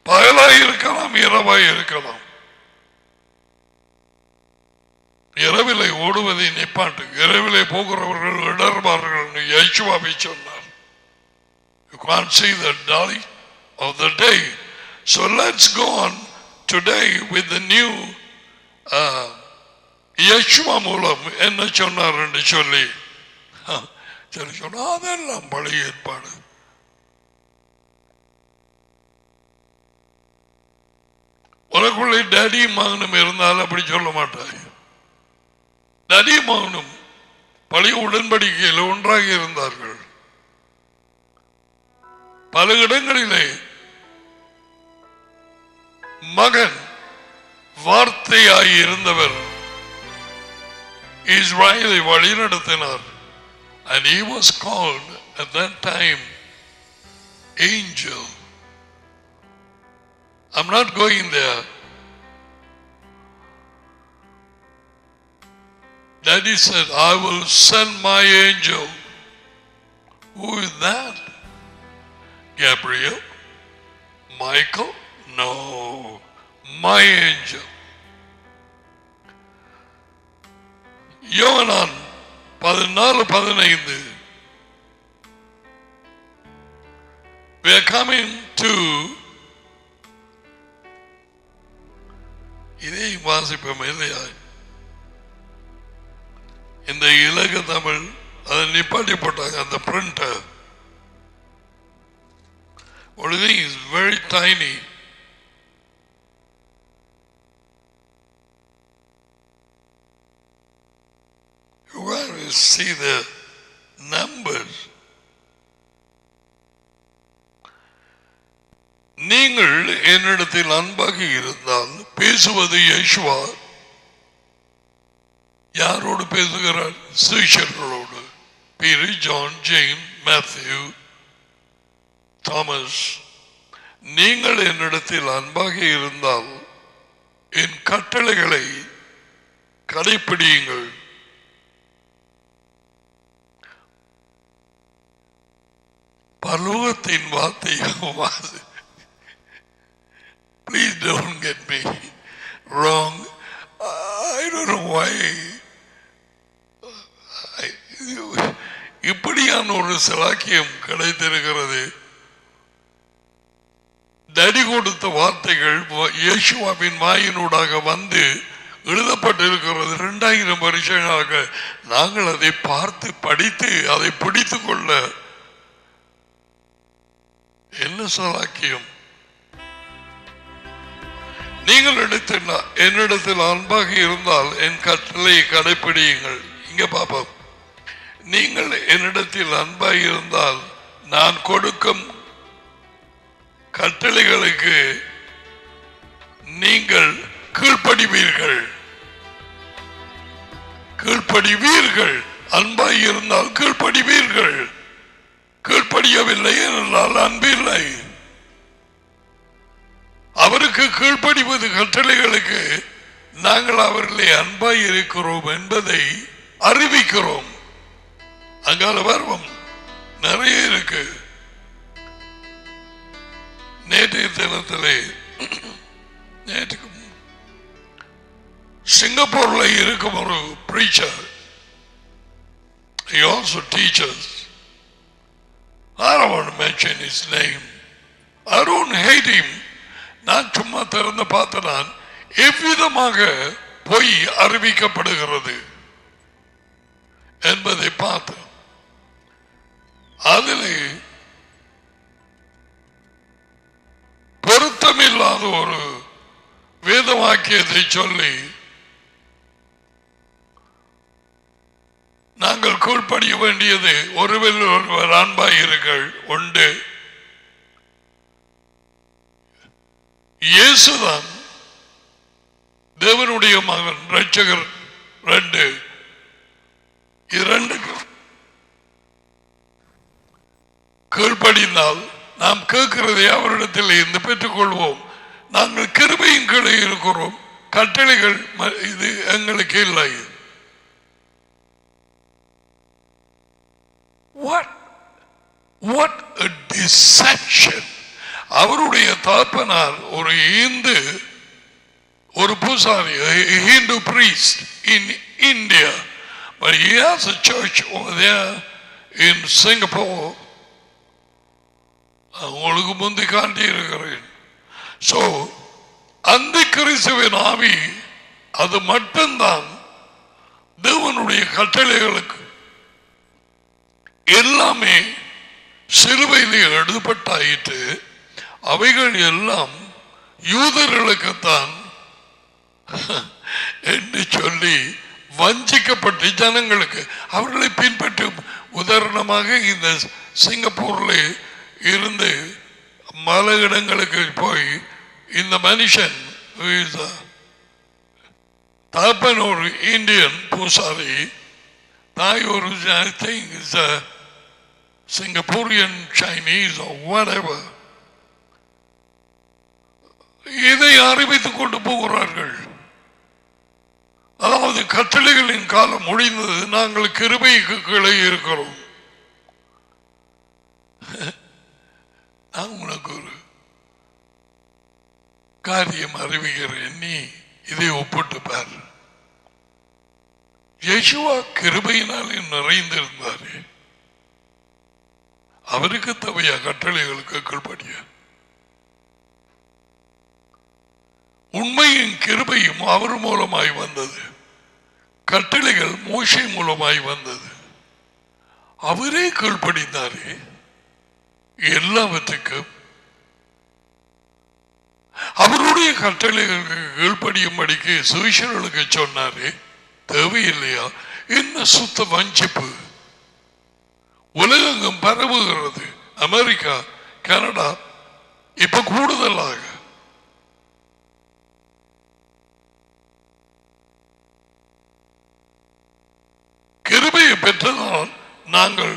பகலாய் இருக்கலாம், இரவாய் இருக்கலாம். இரவிலை ஓடுவதை நிப்பாட்டு. இரவிலே போகிறவர்கள் இடர்பார்கள் என்று யேசுவாவை சொன்னார். You can't see the dolly of the day. So let's go on today with the new Yeshua மூலம் என்ன சொன்னார் என்று சொல்லி சொன்னா அதெல்லாம் பழைய ஏற்பாடு. உனக்குள்ளே டேடி மகனும் இருந்தால் அப்படி சொல்ல மாட்டாய். டேடி மகனும் பழைய உடன்படிக்கையில் ஒன்றாக இருந்தார்கள். பல இடங்களிலே மகன் வார்த்தையாய் இருந்தவர் இஸ்ராயலை வழிநடத்தினார். And he was called at that time angel. I'm not going there. Daddy said, I will send my angel. Who is that? Gabriel? Michael? No. My angel. யோவான் 14:15. We are coming to இதே வாசிப்போம் இல்லையா? இந்த இலக தமிழ் அதை நிப்பாட்டி போட்டாங்க அந்த printer. Everything is very tiny. You want to see the numbers. நீங்கள் என்னிடத்தில் அன்பாக இருந்தால் பேசுவது யேசுவா. யாரோடு பேசுகிறார்? சீஷர்களோடு. Peter, John, James, Matthew, Thomas. நீங்கள் என்னிடத்தில் அன்பாக இருந்தால் என் கட்டளைகளை கடைப்பிடியுங்கள். பரலோகத்தின் வார்த்தை. Please don't get me wrong. I don't know why. இப்படியான ஒரு சிலாக்கியம் கிடைத்திருக்கிறது. டடி கொடுத்த வார்த்தைகள் இயேசுவின் வாயினூடாக வந்து எழுதப்பட்டிருக்கிறது. 2000 வருஷங்களாக நாங்கள் அதை பார்த்து படித்து அதை பிடித்து கொள்ள என்ன சிலாக்கியம். நீங்கள் என்னிடத்தில் அன்பாக இருந்தால் என் கட்டளை கடைப்பிடியுங்கள். இங்க பாப்போம். நீங்கள் என்னிடத்தில் அன்பாக இருந்தால் நான் கொடுக்கும் கட்டளைகளுக்கு நீங்கள் கீழ்ப்படிவீர்கள். அன்பாக இருந்தால் கீழ்ப்படிவீர்கள். கீழ்ப்படியவில்லை என்றால் அன்பில்லை. அவருக்கு கீழ்ப்படிவது கட்டளைகளுக்கு நாங்கள் அவர்களை அன்பாய் இருக்கிறோம் என்பதை அறிவிக்கிறோம். அங்கால பருவம் நிறைய இருக்கு. நேற்றைய தினத்திலே சிங்கப்பூர்ல இருக்கும் ஒரு preacher. He also teaches. I don't want to mention his name. I don't hate him. நான் சும்மா திறந்து பார்த்த நான் எவ்விதமாக பொய் அறிவிக்கப்படுகிறது என்பதை பார்த்து அதில் பொருத்தமில்லாத ஒரு வேத வாக்கியத்தை சொல்லி நாங்கள் கீழ்ப்படிய வேண்டியது ஒருவர் அன்பாயிருங்கள் உண்டு. இயேசுதான் தேவனுடைய மகன் இரட்சகர். 2 கீழ்ப்படிந்தால் நாம் கேட்கிறதை அவரிடத்தில் இருந்து பெற்றுக் கொள்வோம். நாங்கள் கிருபையின் கீழே இருக்கிறோம். கட்டளைகள் இது எங்களுக்கு இல்லை. What a deception. அவருடைய தகப்பனார் ஒரு இந்து, ஒரு பூசாரி, Hindu priest in India, but he has a church over there in Singapore. உங்களுக்கு முந்தி காட்டி இருக்கிறேன். So அந்த கிறிஸ்துவின் ஆவி அது மட்டும்தான் தேவனுடைய கட்டளைகளுக்கு எல்லாமே சிலுவையில் எழுதப்பட்டாயிற்று. அவைகள் எல்லாம் யூதர்களுக்குத்தான் என்று சொல்லி வஞ்சிக்கப்பட்டு ஜனங்களுக்கு அவர்களை பின்பற்றும். உதாரணமாக இந்த சிங்கப்பூர்ல இருந்து மல இடங்களுக்கு போய் இந்த மனுஷன் தகப்பன் ஒரு இந்தியன் பூசாரி Thai or I think is a Singaporean Chinese or whatever. இதை அறிவித்துக் கொண்டு போகிறார்கள். அதாவது கட்டளைகளின் காலம் முடிந்தது, நாங்கள் கிருபைக்கு கீழே இருக்கிறோம். நான் உனக்கு ஒரு காரியம் அறிவிக்கிறேன், நீ இதை ஒப்பிட்டு பார். யேசுவா கிருபையினாலே நிறைந்திருந்தாரே, அவருக்கு தேவையா கட்டளைகளுக்கு கீழ்ப்படிய? உண்மையின் கிருபையும் அவர் மூலமாய் வந்தது, கட்டளைகள் மோசே மூலமாய் வந்தது. அவரே கீழ்ப்படிந்தாரே எல்லாவற்றுக்கும். அவருடைய கட்டளைகளுக்கு கீழ்ப்படியும்படிக்கு சுவிசேஷர்களுக்கு சொன்னாரே, தேவையில்லையா? என்ன சுத்த வஞ்சிப்பு! உலகெங்கும் பரவுகிறது. அமெரிக்கா, கனடா, இப்ப கூடுதலாக. கிருபையை பெற்றதால் நாங்கள்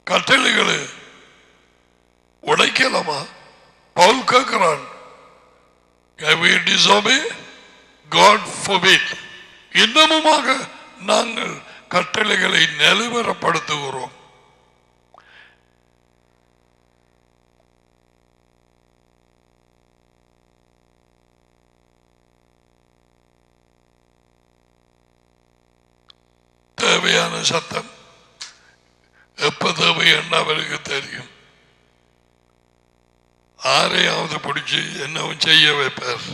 கட்டளைகளை உடைக்கலாமா? பவுல் கேட்கிறான், God forbid. இன்னமுமாக நாங்கள் கட்டளைகளை நிலைவரப்படுத்துகிறோம். தேவையான சத்தம் எப்ப தேவை என்ன அவருக்கு தெரியும். ஆரையாவது பிடிச்சு என்னவும் செய்ய வைப்பார்.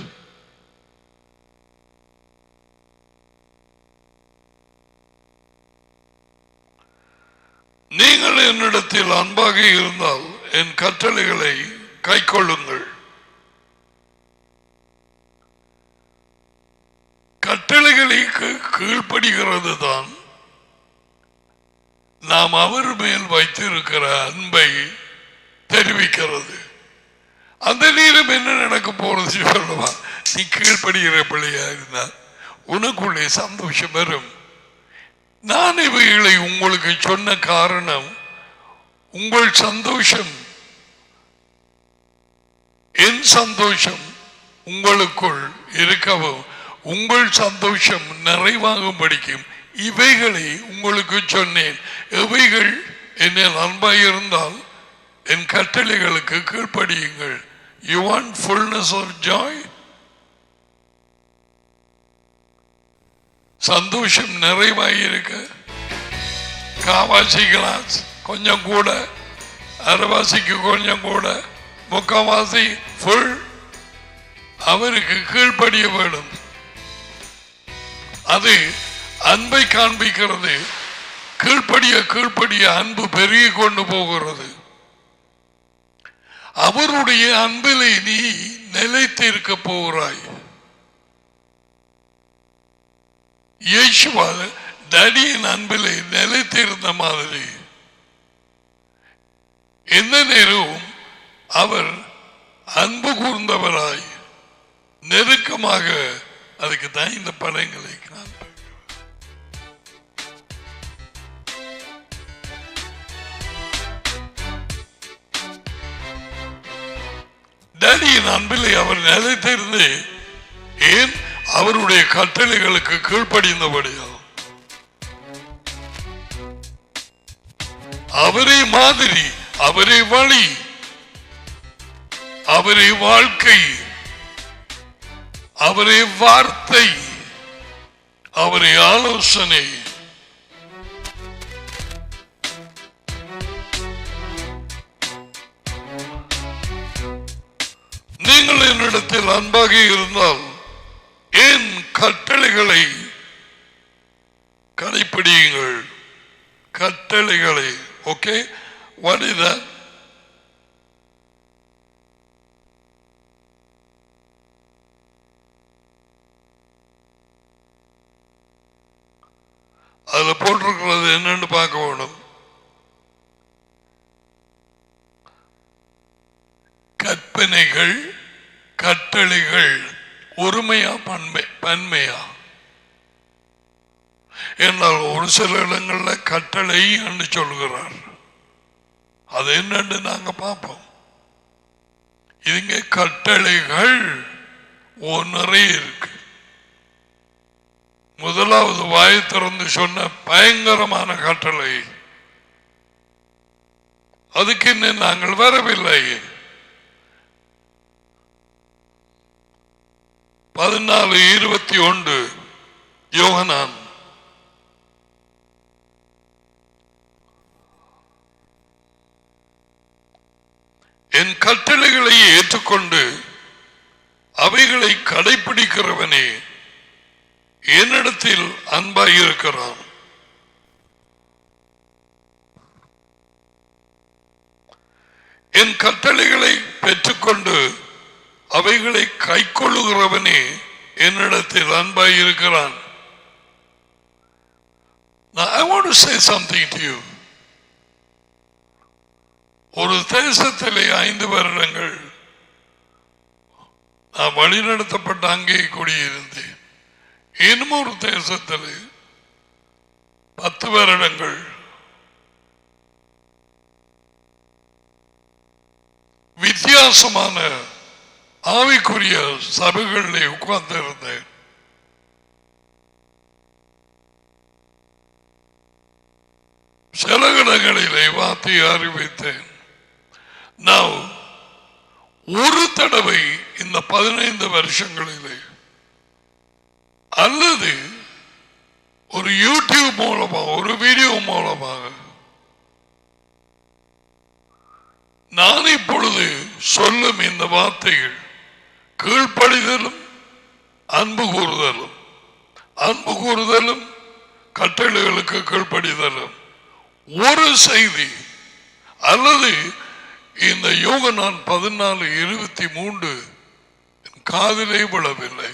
நீங்கள் என்னிடத்தில் அன்பாக இருந்தால் என் கட்டளைகளை கை கொள்ளுங்கள். கட்டளைகளுக்கு கீழ்ப்படுகிறது தான் நாம் அவர் மேல் வைத்திருக்கிற அன்பை தெரிவிக்கிறது. அந்த நேரம் என்ன நடக்க போறது சொல்லுவா? நீ கீழ்ப்படுகிற பிள்ளையா இருந்தா உனக்குள்ளே சந்தோஷம் வரும். நான் இவைகளை உங்களுக்கு சொன்ன காரணம், உங்கள் சந்தோஷம், என் சந்தோஷம் உங்களுக்குள் இருக்கவும், உங்கள் சந்தோஷம் நிறைவாகும்படிக்கும் இவைகளை உங்களுக்கு சொன்னேன். இவைகள் என்னில் அன்பாய் இருந்தால் என் கட்டளைகளுக்கு கீழ்ப்படியுங்கள். You want fullness of joy? சந்தோஷம் நிறைவாயிருக்க காவாசி கிளாஸ் கொஞ்சம் கூட, அரைவாசிக்கு கொஞ்சம் கூட, முக்காவாசி ஃபுல் அவருக்கு கீழ்ப்படிய வேண்டும். அது அன்பை காண்பிக்கிறது. கீழ்ப்படிய அன்பு பெருகி கொண்டு போகிறது. அவருடைய அன்பிலே நீ நிலைத்திருக்க போகிறாய். இயேசுவா டடியின் அன்பிலே நிலைத்திருந்த மாதிரி எந்த நேரமும் அவர் அன்பு கூர்ந்தவராய் நெருக்கமாக, அதுக்கு தான் இந்த படங்களை டடியின் அன்பிலே அவர் நிலைத்திருந்து, ஏன்? அவருடைய கட்டளைகளுக்கு கீழ்ப்படிந்தபடியா. அவரே மாதிரி, அவரே வழி, அவரே வாழ்க்கை, அவரே வார்த்தை, அவரே ஆலோசனை. நீங்கள் என்னிடத்தில் அன்பாக இருந்தால் என் கட்டளைகளை கடைப்பிடியுங்கள். கட்டளைகளை. Okay, what is that? அதுல போட்டிருக்கிறது என்னன்னு பார்க்க வேணும். கற்பனைகள், கட்டளைகள் ஒருமையா பன்மையா? என்றால் ஒரு சில இடங்களில் கட்டளை என்று சொல்கிறார். அது என்னன்னு நாங்க பார்ப்போம். இதுங்க கட்டளைகள் நிறைய இருக்கு. முதலாவது வாயை திறந்து சொன்ன பயங்கரமான கட்டளை, அதுக்கு இன்னும் நாங்கள் வரவில்லை. 14:21 யோகனான். என் கட்டளைகளை ஏற்றுக்கொண்டு அவைகளை கடைபிடிக்கிறவனே என்னிடத்தில் அன்பாயிருக்கிறான். என் கட்டளைகளை பெற்றுக்கொண்டு அவைகளை கைக்கொள்ளுகிறவனே என்னிடத்தில் அன்பாயிருக்கிறான். Now I want to say something to you. ஒரு தேசத்திலே 5 வருடங்கள் நான் வழிநடத்தப்பட்ட அங்கே குடியிருந்தேன். இன்னும் ஒரு தேசத்தில் 10 வருடங்கள் வித்தியாசமான ஆவிக்குரிய சபைகளிலே உட்கார்ந்திருந்தேன். சில இடங்களிலே வார்த்தையை அறிவித்தேன். நான் ஒரு தடவை இந்த 15 வருஷங்களிலே அல்லது ஒரு யூடியூப் மூலமாக ஒரு வீடியோ மூலமாக நான் இப்பொழுது சொல்லும் இந்த வார்த்தைகள் கீழ்ப்படிதலும் அன்பு கூறுதலும், அன்பு கூறுதலும் கட்டளைகளுக்கு கீழ்ப்படிதலும் ஒரு செய்தி அல்லது இந்த யோகனான் 14:23 காதிலே விழவில்லை.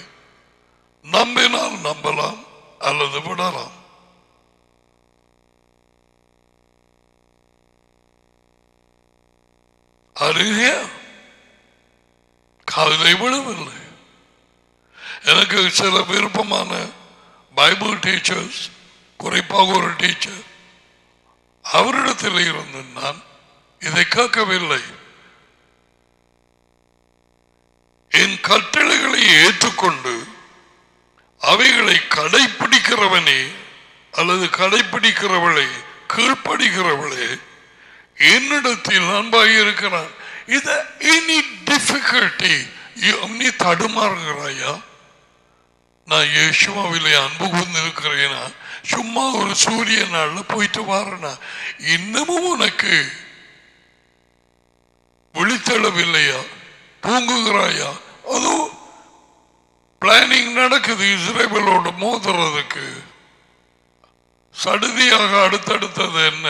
நம்பினால் நம்பலாம் அல்லது விடலாம். அருகே காதிலே விழவில்லை. எனக்கு சில விருப்பமான பைபிள் டீச்சர்ஸ், குறிப்பாக ஒரு டீச்சர், அவரிடத்தில் இருந்து நான் இதை கேட்கவில்லை. என் கட்டளைகளை ஏற்றுக்கொண்டு அவைகளை கடைபிடிக்கிறவனே அல்லது கடைபிடிக்கிறவளை கீழ்ப்படுகிறவளே என்னிடத்தில் அன்பாகி இருக்கிறான். இது எனி டிஃபிகல்டி நீ தடுமாறுகிறாயா? நான் இயேசுவிலே அன்பு கொண்டிருக்கிறேனா? சும்மா ஒரு சூரிய நாள்ல போயிட்டு வாரனா? இன்னமும் உனக்கு விழித்தெழவில்லையா? தூங்குகிறாயா? அதோ பிளானிங் நடக்குது இஸ்ரேலோடு மோதுறதுக்கு. சடுதியாக அடுத்தடுத்தது என்ன?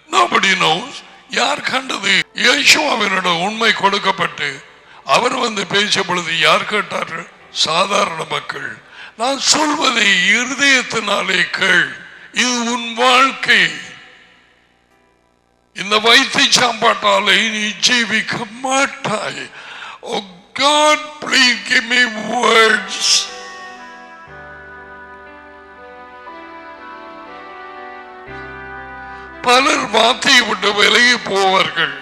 nobody knows. யார் கண்டது? இயேசுவினோட உண்மை கொடுக்கப்பட்டு அவர் வந்து பேசிய பொழுது யார் கேட்டார்கள்? சாதாரண மக்கள். நான் சொல்வதை இருதயத்தினாலே கேள். இது உன் வாழ்க்கை. இந்த வைத்திய சாப்பாட்டாலே நீ ஜீவிக்க மாட்டாய். Oh God, please give me words. பலர் வார்த்தையை விட்டு விலகி போவார்கள்.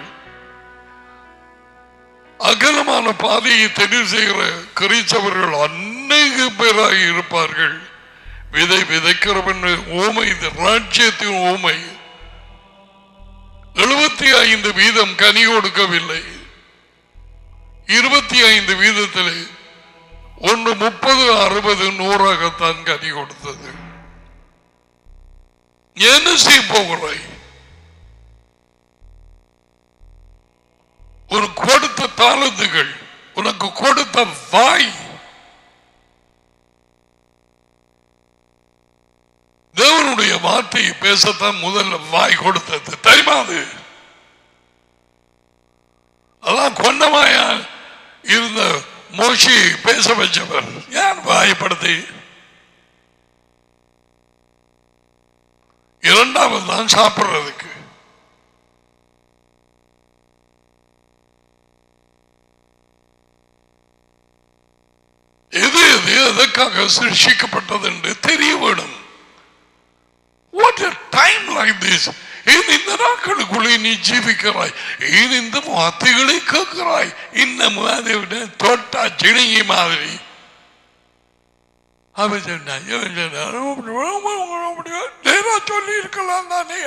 அகலமான பாதையை தெரிவு செய்கிற கிறிஸ்தவர்கள் அநேக பேராக இருப்பார்கள். விதை விதைக்கிறவன் ஊமை, இந்த ராஜ்யத்தின் ஊமை. 75% கனி கொடுக்கவில்லை. 25 வீதத்திலே ஒன்று 30, 60, 100 கனி கொடுத்தது. என்ன செய்ய போகிறாய்? ஒரு கொடுத்த தாளந்துகள், உனக்கு கொடுத்த வாய், தேவனுடைய வார்த்தையை பேசத்தான் முதல்ல வாய் கொடுத்தது. தெரியுமா? அது அதான் கொண்டமாயா இருந்த மோசி பேச வச்சவர். ஏன் வாய்ப்படுத்தி? இரண்டாவது தான் சாப்பிடுறதுக்கு. எது எது எதற்காக சிருஷிக்கப்பட்டது என்று தெரிய வேணும். What a time like this. ஏன் இந்த நாட்களுக்குள்ளே நீ ஜீவிக்கிறாய்? ஏன் இந்த வார்த்தைகளை கேட்கிறாய்? இந்த மாதிரி தொட்டா சிடுங்கி மாதிரி அவன் சொன்னான். சொல்லி இருக்கலாம் தானே.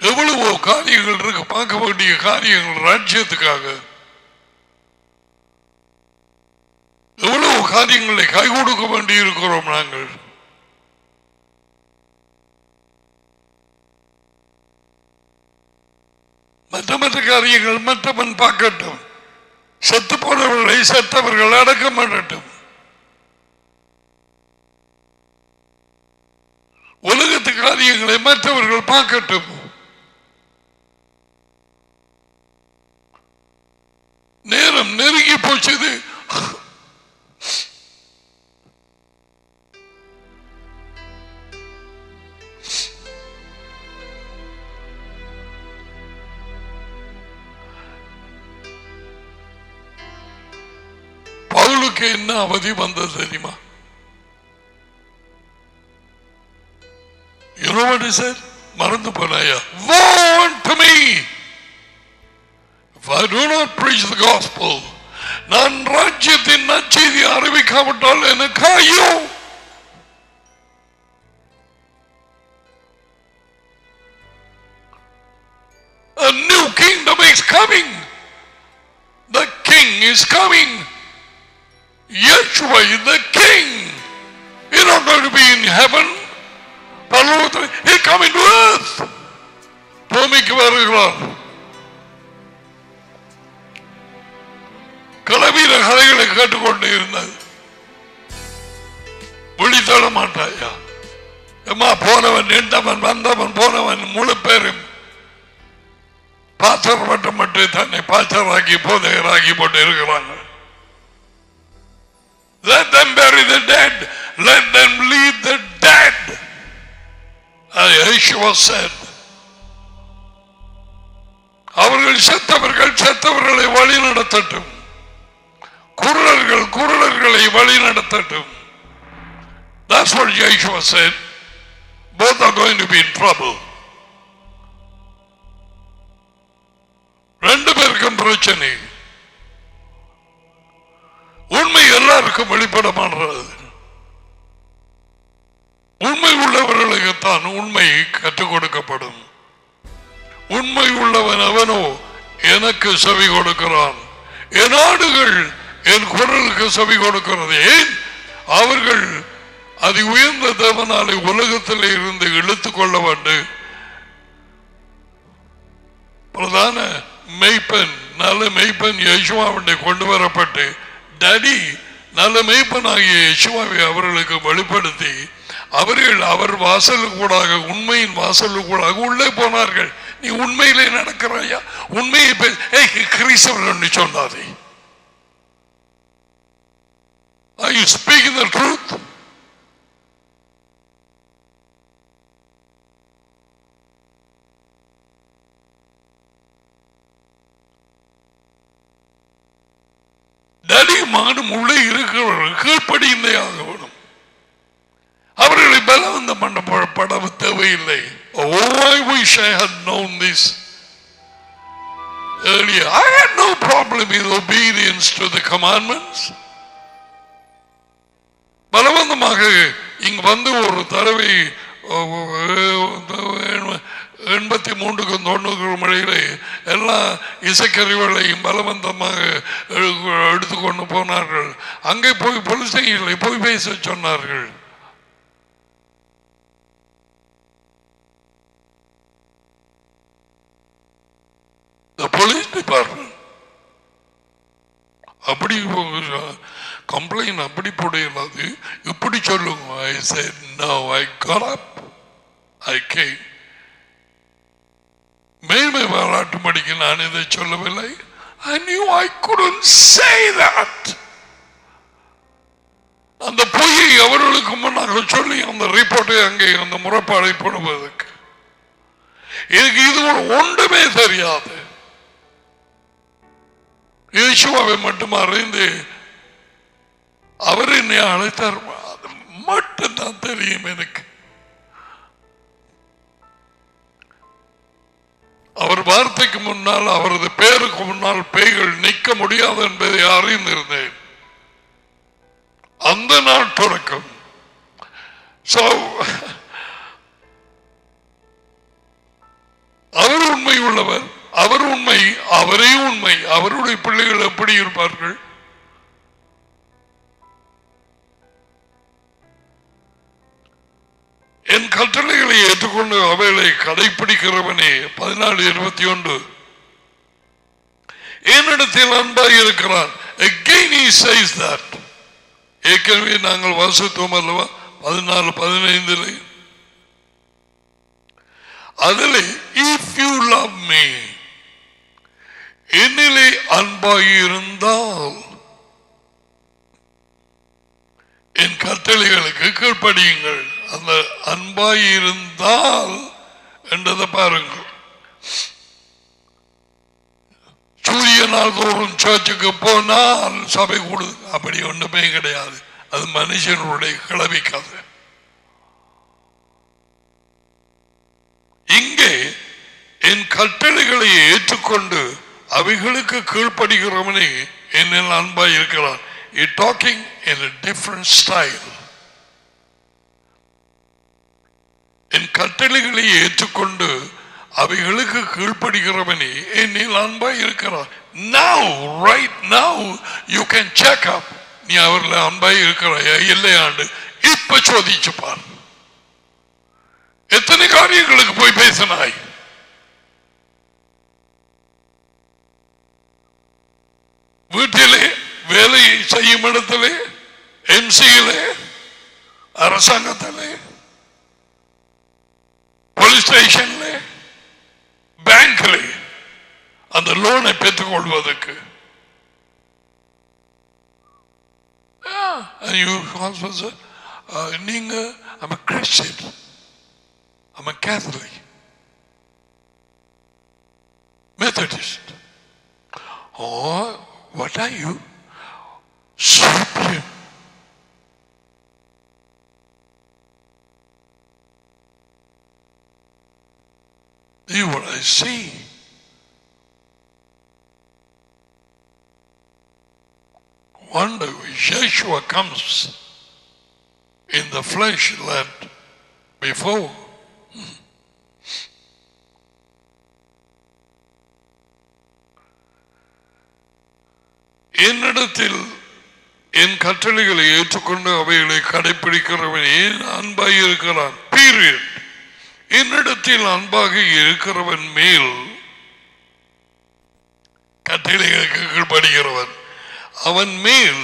எவ்வளவோ காரியங்கள் இருக்கு, பார்க்க வேண்டிய காரியங்கள் ராஜ்யத்துக்காக. எவ்வளவு காரியங்களை கை கொடுக்க வேண்டி இருக்கிறோம் நாங்கள். மற்ற மற்ற காரியங்கள் மற்றவன் பார்க்கட்டும். செத்து போனவர்களை செத்தவர்கள் அடக்க மாட்டட்டும். உலகத்து காரியங்களை மற்றவர்கள் பார்க்கட்டும். நேரம் நெருங்கி போச்சது. பவுலுக்கு என்ன அவதி வந்தது தெரியுமா? மறந்து போனாயா? Woe unto me if I do not preach the gospel. நான் ராஜ்யத்தின் நற்செய்தி அறிவிக்காவிட்டால் எனக்கு ஐயோ. A new kingdom is coming. The king is coming. Yeshua is the king. He's not going to be in heaven. He's coming to earth. பூமிக்கு வருகிறார். கலவீர கதைகளை கேட்டுக்கொண்டு இருந்தது. விழித்தட மாட்டாயா? எம்மா போனவன் நின்றவன் வந்தவன் போனவன் முழு பேரும் பாசர் மட்டும் மட்டும் தன்னை பாசராக்கி போதையராக்கி போட்டு இருக்கிறாங்க. Let them bury the dead. Let them lead the dead. As Yeshua said. அவர்கள் செத்தவர்களை வழி நடத்தட்டும். குருடர்களை வழி நடத்தட்டும். That's what Yeshua said. Both are going to be in trouble. ரெண்டு பேருக்கும் பிரச்சனை. உண்மை எல்லாருக்கும் வெளிப்படமானது. உண்மை உள்ளவர்களுக்குத்தான் உண்மை கற்றுக் கொடுக்கப்படும். உண்மை உள்ளவன் அவனோ எனக்கு செவி கொடுக்கிறான். என் ஆடுகள் என் குரலுக்கு செவி கொடுக்கிறது. ஏன்? அவர்கள் அதி உயர்ந்த தேவனாலே உலகத்தில் இருந்து இழுத்துக் கொள்ள வேண்டும். பிரதான மெய்ப்பன், நல்ல மெய்ப்பன் யேசுவாவை கொண்டு வரப்பட்டு டடி நல்ல மெய்ப்பனாகிய யேசுவாவை அவர்களுக்கு வெளிப்படுத்தி அவர்கள் அவர் வாசலுக்கூடாக உண்மையின் வாசலுக்கூடாக உள்ளே போனார்கள். நீ உண்மையிலே நடக்கிறாயா? உண்மையை கிறிஸ்தவர்கள் சொன்னாதே. Are you speaking the truth? மகனும் உள்ளே இருக்கிறவர்கள் கீழ்ப்படியாக வேணும். அவர்களை பலவந்தம் பண்ணப்பட தேவையில்லை. Oh, I wish I had known this earlier. I had no problem with obedience to the commandments. பலவந்தமாக இங்கு வந்து ஒரு தடவை 83க்கும் 90க்கும் இடையிலே எல்லா இசைக்கருவிகளையும் பலவந்தமாக எடுத்துக்கொண்டு போனார்கள். அங்கே போய் போலீஸ்களை போய் பேச சொன்னார்கள். போலீஸ் டிபார்ட்மெண்ட் அப்படி கம்ப்ளைண்ட் அப்படி போடையாது, இப்படி சொல்லுங்க. I said no, I got up, I came. மேன்மை பாராட்டும்படிக்கு நான் இதை சொல்லவில்லை. I knew I couldn't say that. அந்த பொய்யை அவர்களுக்கு முன்னாக சொல்லி அந்த ரிப்போர்ட்டை அங்கே அந்த முறைப்பாடை போடுவதற்கு எனக்கு இது ஒன்றுமே தெரியாது. இயேசுவை மட்டும் அறிந்து அவர் என்னை அழைத்தார், அது மட்டும்தான் தெரியும் எனக்கு. அவர் வார்த்தைக்கு முன்னால், அவரது பெயருக்கு முன்னால் பேய்கள் நிற்க முடியாது என்பதை அறிந்திருந்தேன் அந்த நாள் தொடக்கம். அவர் உண்மை உள்ளவர், அவர் உண்மை, அவரே உண்மை. அவருடைய பிள்ளைகள் எப்படி இருப்பார்கள்? என் கட்டளைகளை ஏற்றுக்கொண்டு அவைகளை கடைபிடிக்கிறவனே 14:21 என்னிடத்தில் அன்பாய் இருக்கிறான். Again he says that. ஏற்கனவே நாங்கள் வாசித்தோம் அல்லவா 14:15 அதில் if you love me, என்னிலே அன்பாய் இருந்தால் என் கட்டளைகளுக்கு கீழ்ப்படியுங்கள். அந்த அன்பாய் இருந்தால் என்றதை பாருங்கள். சூரிய நாள் தோறும் சர்ச்சுக்கு போனால் சபை கூடுது, அப்படி ஒன்றுமே கிடையாது. அது மனுஷனுடைய கிளவிக்காது. இங்கே என் கட்டளைகளை ஏற்றுக்கொண்டு அவைகளுக்கு கீழ்ப்படுகிறவனே என்னில் அன்பாய் இருக்கிறான். Talking in a different style. என் கட்டளைகளை ஏற்றுக்கொண்டு அவைகளுக்கு கீழ்ப்படுகிறவனே என்னில் அன்பாய் இருக்கிறார். Now, right now, you can check up. நீ அவர்ல அன்பாய் இருக்கிறாயா இல்லையாண்டு இப்ப சோதிச்சு பார். எத்தனை காரியங்களுக்கு போய் பேசினாய்? வீட்டிலே, வேலை செய்யும் இடத்திலே, எம்சியிலே, அரசாங்கத்திலே, போலீஸ் ஸ்டேஷன்ல, பேங்க்ல அந்த லோனை பெற்றுக் கொள்வதற்கு நீங்க I'm a Christian, I'm a Catholic, Methodist. Oh, what are you? Supreme. See what I see. One day Yeshua comes in the flesh land before. என்னிடத்தில் என் கட்டளைகளை ஏற்றுக்கொண்டு அவைகளை கடைபிடிக்கிறவன் ஏன் அன்பாய் இருக்கிறான். பீரியட். என்னிடத்தில் அன்பாக இருக்கிறவன் மேல், கட்டளைகளுக்கு கீழ்ப்படுகிறவன், அவன் மேல்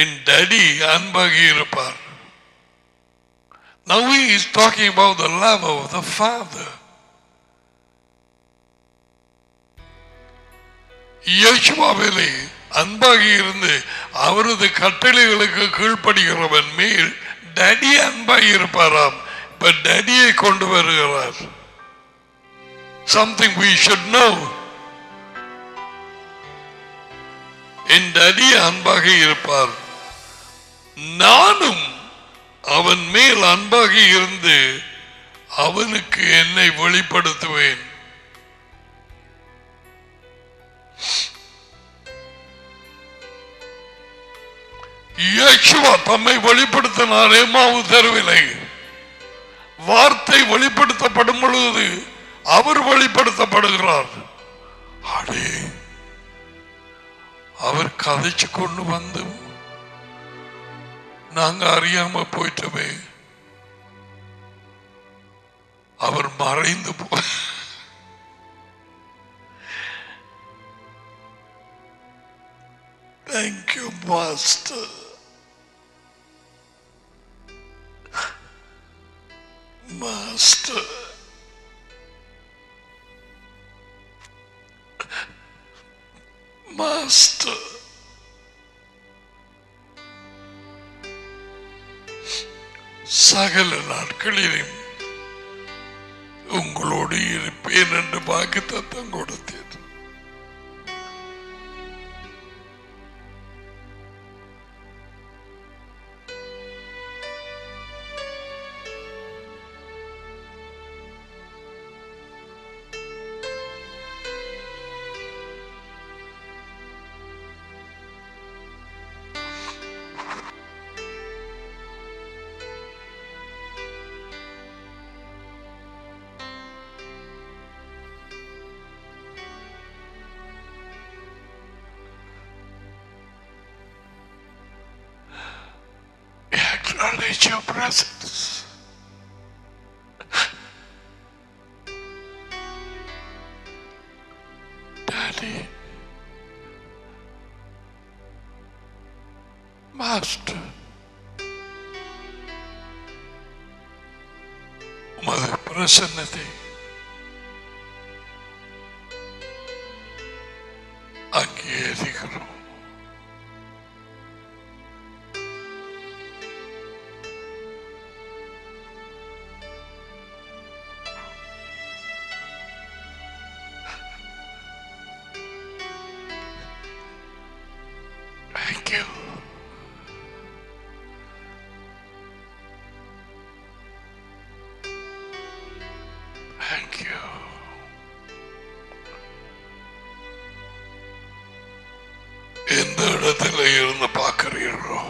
என் டேடி அன்பாக இருப்பார். Now he is talking about the love of the Father. இயேசுவாவிலே அன்பாக இருந்து அவரது கட்டளைகளுக்கு கீழ்ப்படுகிறவன் மேல் டேடி அன்பாக இருப்பாராம். இப்ப டேடியை கொண்டு வருகிறார். Something we should know. N daddy அன்பாக இருப்பார், நானும் அவன் மேல் அன்பாக இருந்து அவனுக்கு என்னை வெளிப்படுத்துவேன். இயேசுவா தம்மை வெளிப்படுத்தினார் எம்மாவு தெருவிலே. வார்த்தை வெளிப்படுத்தப்படும் பொழுது அவர் வெளிப்படுத்தப்படுகிறார். அடே, அவர் கதைச்சு கொண்டு வந்து நாங்க அறியாம போயிட்டோமே. அவர் மறைந்து Thank you, Master. Master. Master. சகல நாட்களிலும் உங்களோடு இருப்பேன் என்று வாக்குத்தத்தம் கொடுத்தேன். acknowledge your presence. Daddy, Master, உமது பிரசன்னத்தை அங்கீகரிக்கிறோம். Thank you. Thank you. எந்த இடத்துல இருந்து பார்க்கிறீர்களோ,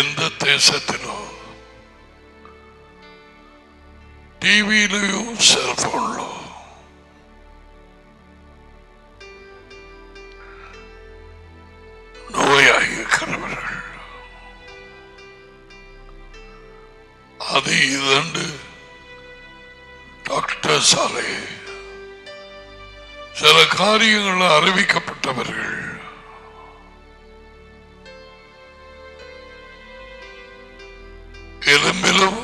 எந்த தேசத்திலோ, டிவியிலோ செல்போன்லோ நோயாயிருக்கிறவர்கள் அது இதண்டு டாக்டர் சாலை சில காரியங்கள் அறிவிக்கப்பட்டவர்கள் எலும்பிலும்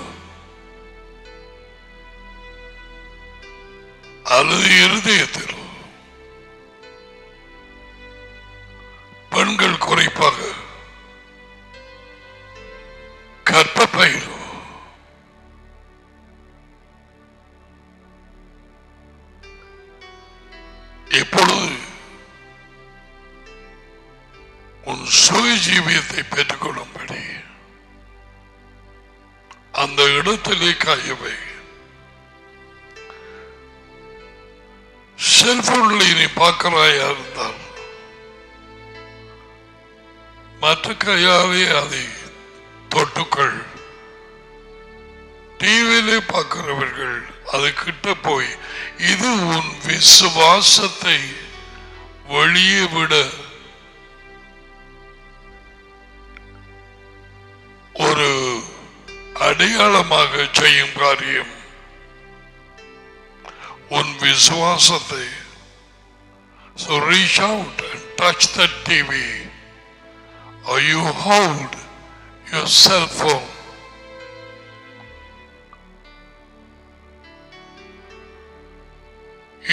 அல்லது இருதயத்திலும் பெண்கள் குறிப்பாக கர்ப்பப்பையிலும் எப்பொழுது உன் சுய ஜீவியத்தை பெற்றுக்கொள்ளும்படி அந்த இடத்திலே காயவை. செல்போன்ல நீ பார்க்கிறாயா இருந்தால் மற்ற கையாலே அதை தொட்டுக்கள். டிவியிலே பார்க்கிறவர்கள் அது கிட்ட போய் இது உன் விசுவாசத்தை வெளியே விட ஒரு அடையாளமாக செய்யும் காரியம். உன் விசுவாசத்தை so reach out and touch that TV or you hold your cell phone.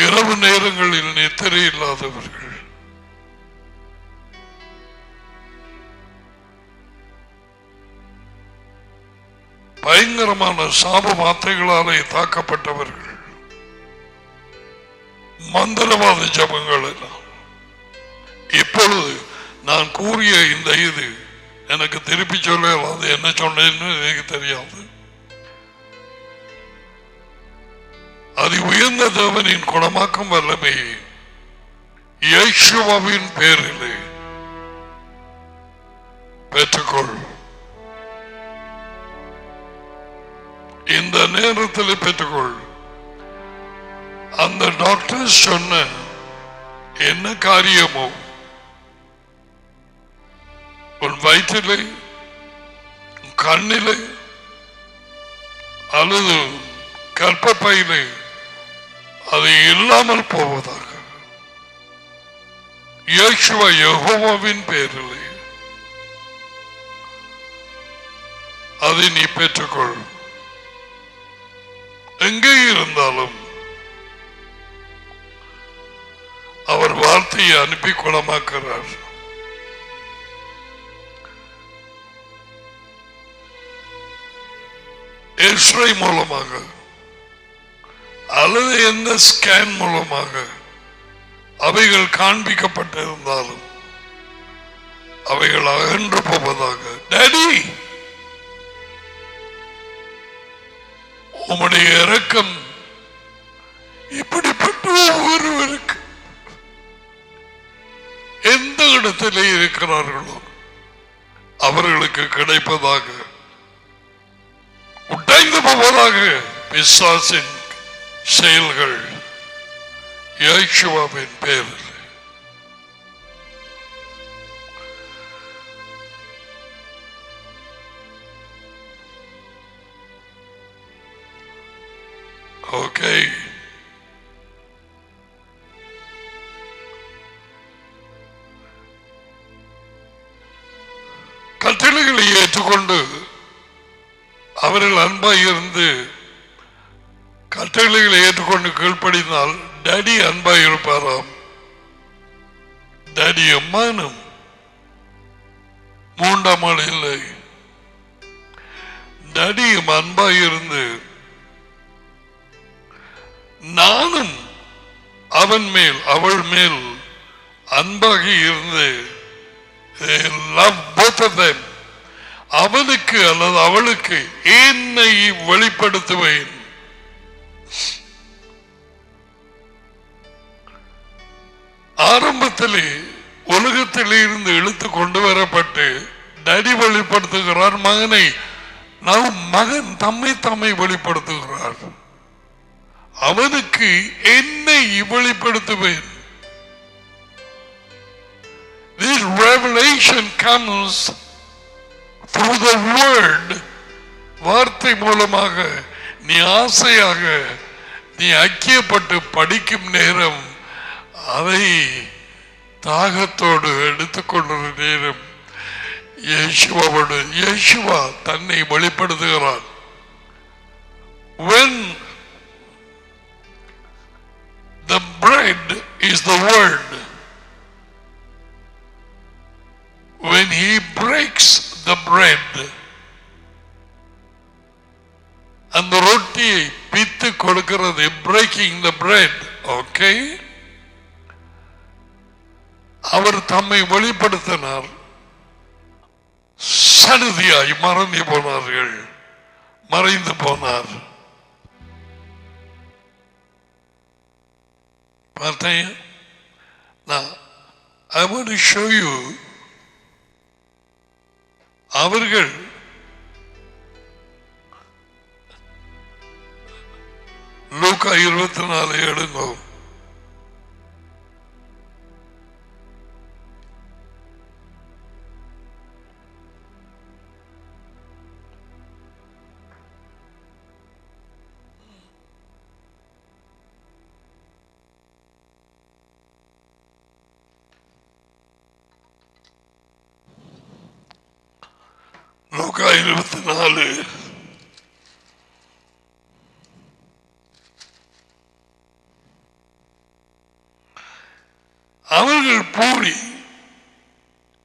இரவு நேரங்களில் நித்திரை இல்லாதவர்கள் பயங்கரமான சாப வார்த்தைகளாலே தாக்கப்பட்டவர்கள் மந்திரவாத ஜபங்கள் எல்லாம் இப்பொழுது நான் கூறிய இந்த இது எனக்கு திருப்பி சொல்ல என்ன சொன்னேன்னு எனக்கு தெரியாது. அது உயர்ந்த தேவனின் குணமாக்கும் வல்லமை இயேசுவின் பேரிலே பெற்றுக்கொள். இந்த நேரத்தில் பெற்றுக்கொள். அந்த டாக்டர் சொன்ன என்ன காரியமோ உன் வயிற்றிலே கண்ணிலே அல்லது கர்ப்பப்பையிலே அது இல்லாமல் போவதாக இயேசுவ யெகோவாவின் பேரிலே அதை நீ பெற்றுக்கொள். எங்கே இருந்தாலும் அவர் வார்த்தையை அனுப்பி குணமாக்கிறார். எக்ஸ்ரே மூலமாக அல்லது எந்த ஸ்கேன் மூலமாக அவைகள் காண்பிக்கப்பட்டிருந்தாலும் அவைகள் அகன்று போவதாக. டாடி, உம்முடைய இரக்கம் இப்படிப்பட்ட ஒவ்வொருவருக்கு எந்த இடத்திலே இருக்கிறார்களோ அவர்களுக்கு கிடைப்பதாக, உடைந்து போவதாக பிசாசின் செயல்கள் இயேசுவின் பேரில். ஓகே, கட்டளைகளை ஏற்றுக்கொண்டு அவர்கள் அன்பாய் இருந்து கட்டளைகளை ஏற்றுக்கொண்டு கீழ்ப்படினால் டாடி அன்பாய் இருப்பாராம். டாடி அம்மானும் மூன்றாம் ஆள் இல்லை. டாடியும் அன்பாய் இருந்து நானும் அவன் மேல் அவள் மேல் அன்பாக இருந்து அவனுக்கு அல்லது அவளுக்கு என்னை வெளிப்படுத்துவேன். ஆரம்பத்திலே உலகத்திலே இருந்து இழுத்து கொண்டு வரப்பட்டு டாடி வெளிப்படுத்துகிறார் மகனை. மகன் தம்மை வெளிப்படுத்துகிறார். அவனுக்கு என்னை வெளிப்படுத்துவேன். This revelation comes through the word. வார்த்தை மூலமாக நீ ஆசையாக நீ ஐக்கியப்பட்டு படிக்கும் நேரம் அதை தாகத்தோடு எடுத்துக்கொள்கிற நேரம் இயேசுவோடு இயேசுவா தன்னை வெளிப்படுத்துகிறார். When the bread is the word, when he breaks the bread, அந்த ரொட்டியை பித்து கொடுக்கிறது, breaking the bread, okay, அவர் தம்மை வெளிப்படுத்தினார். சடுதியாய் மறைந்து போனார். பார்த்தேன். Now I want to show you அவர்கள் லூக்கா 24 எடுங்கோ. லூக்கா 24 அவர்கள் பூரி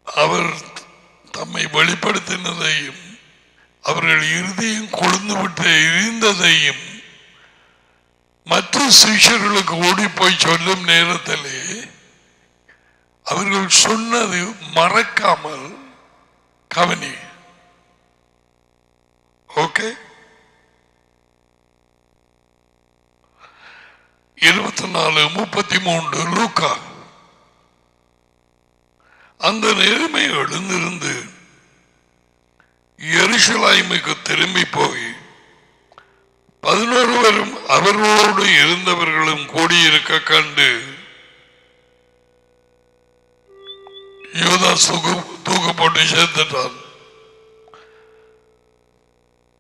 அவர் தம்மை வெளிப்படுத்தினதையும் அவர்கள் இறுதியும் கொழுந்து விட்டு எரிந்ததையும் மற்ற சிஷ்யர்களுக்கு ஓடி போய் சொல்லும் நேரத்திலே அவர்கள் சொன்னது மறக்காமல் கவனி. ஓகே, 24:33 லூக்கா. அந்த நேரமே எழுந்திருந்து எருசலேமுக்கு திரும்பி போய் 11 அவர்களோடு இருந்தவர்களும் கூடியிருக்க கண்டு யூதாஸ் தூக்கு போட்டு சேர்த்துட்டான்.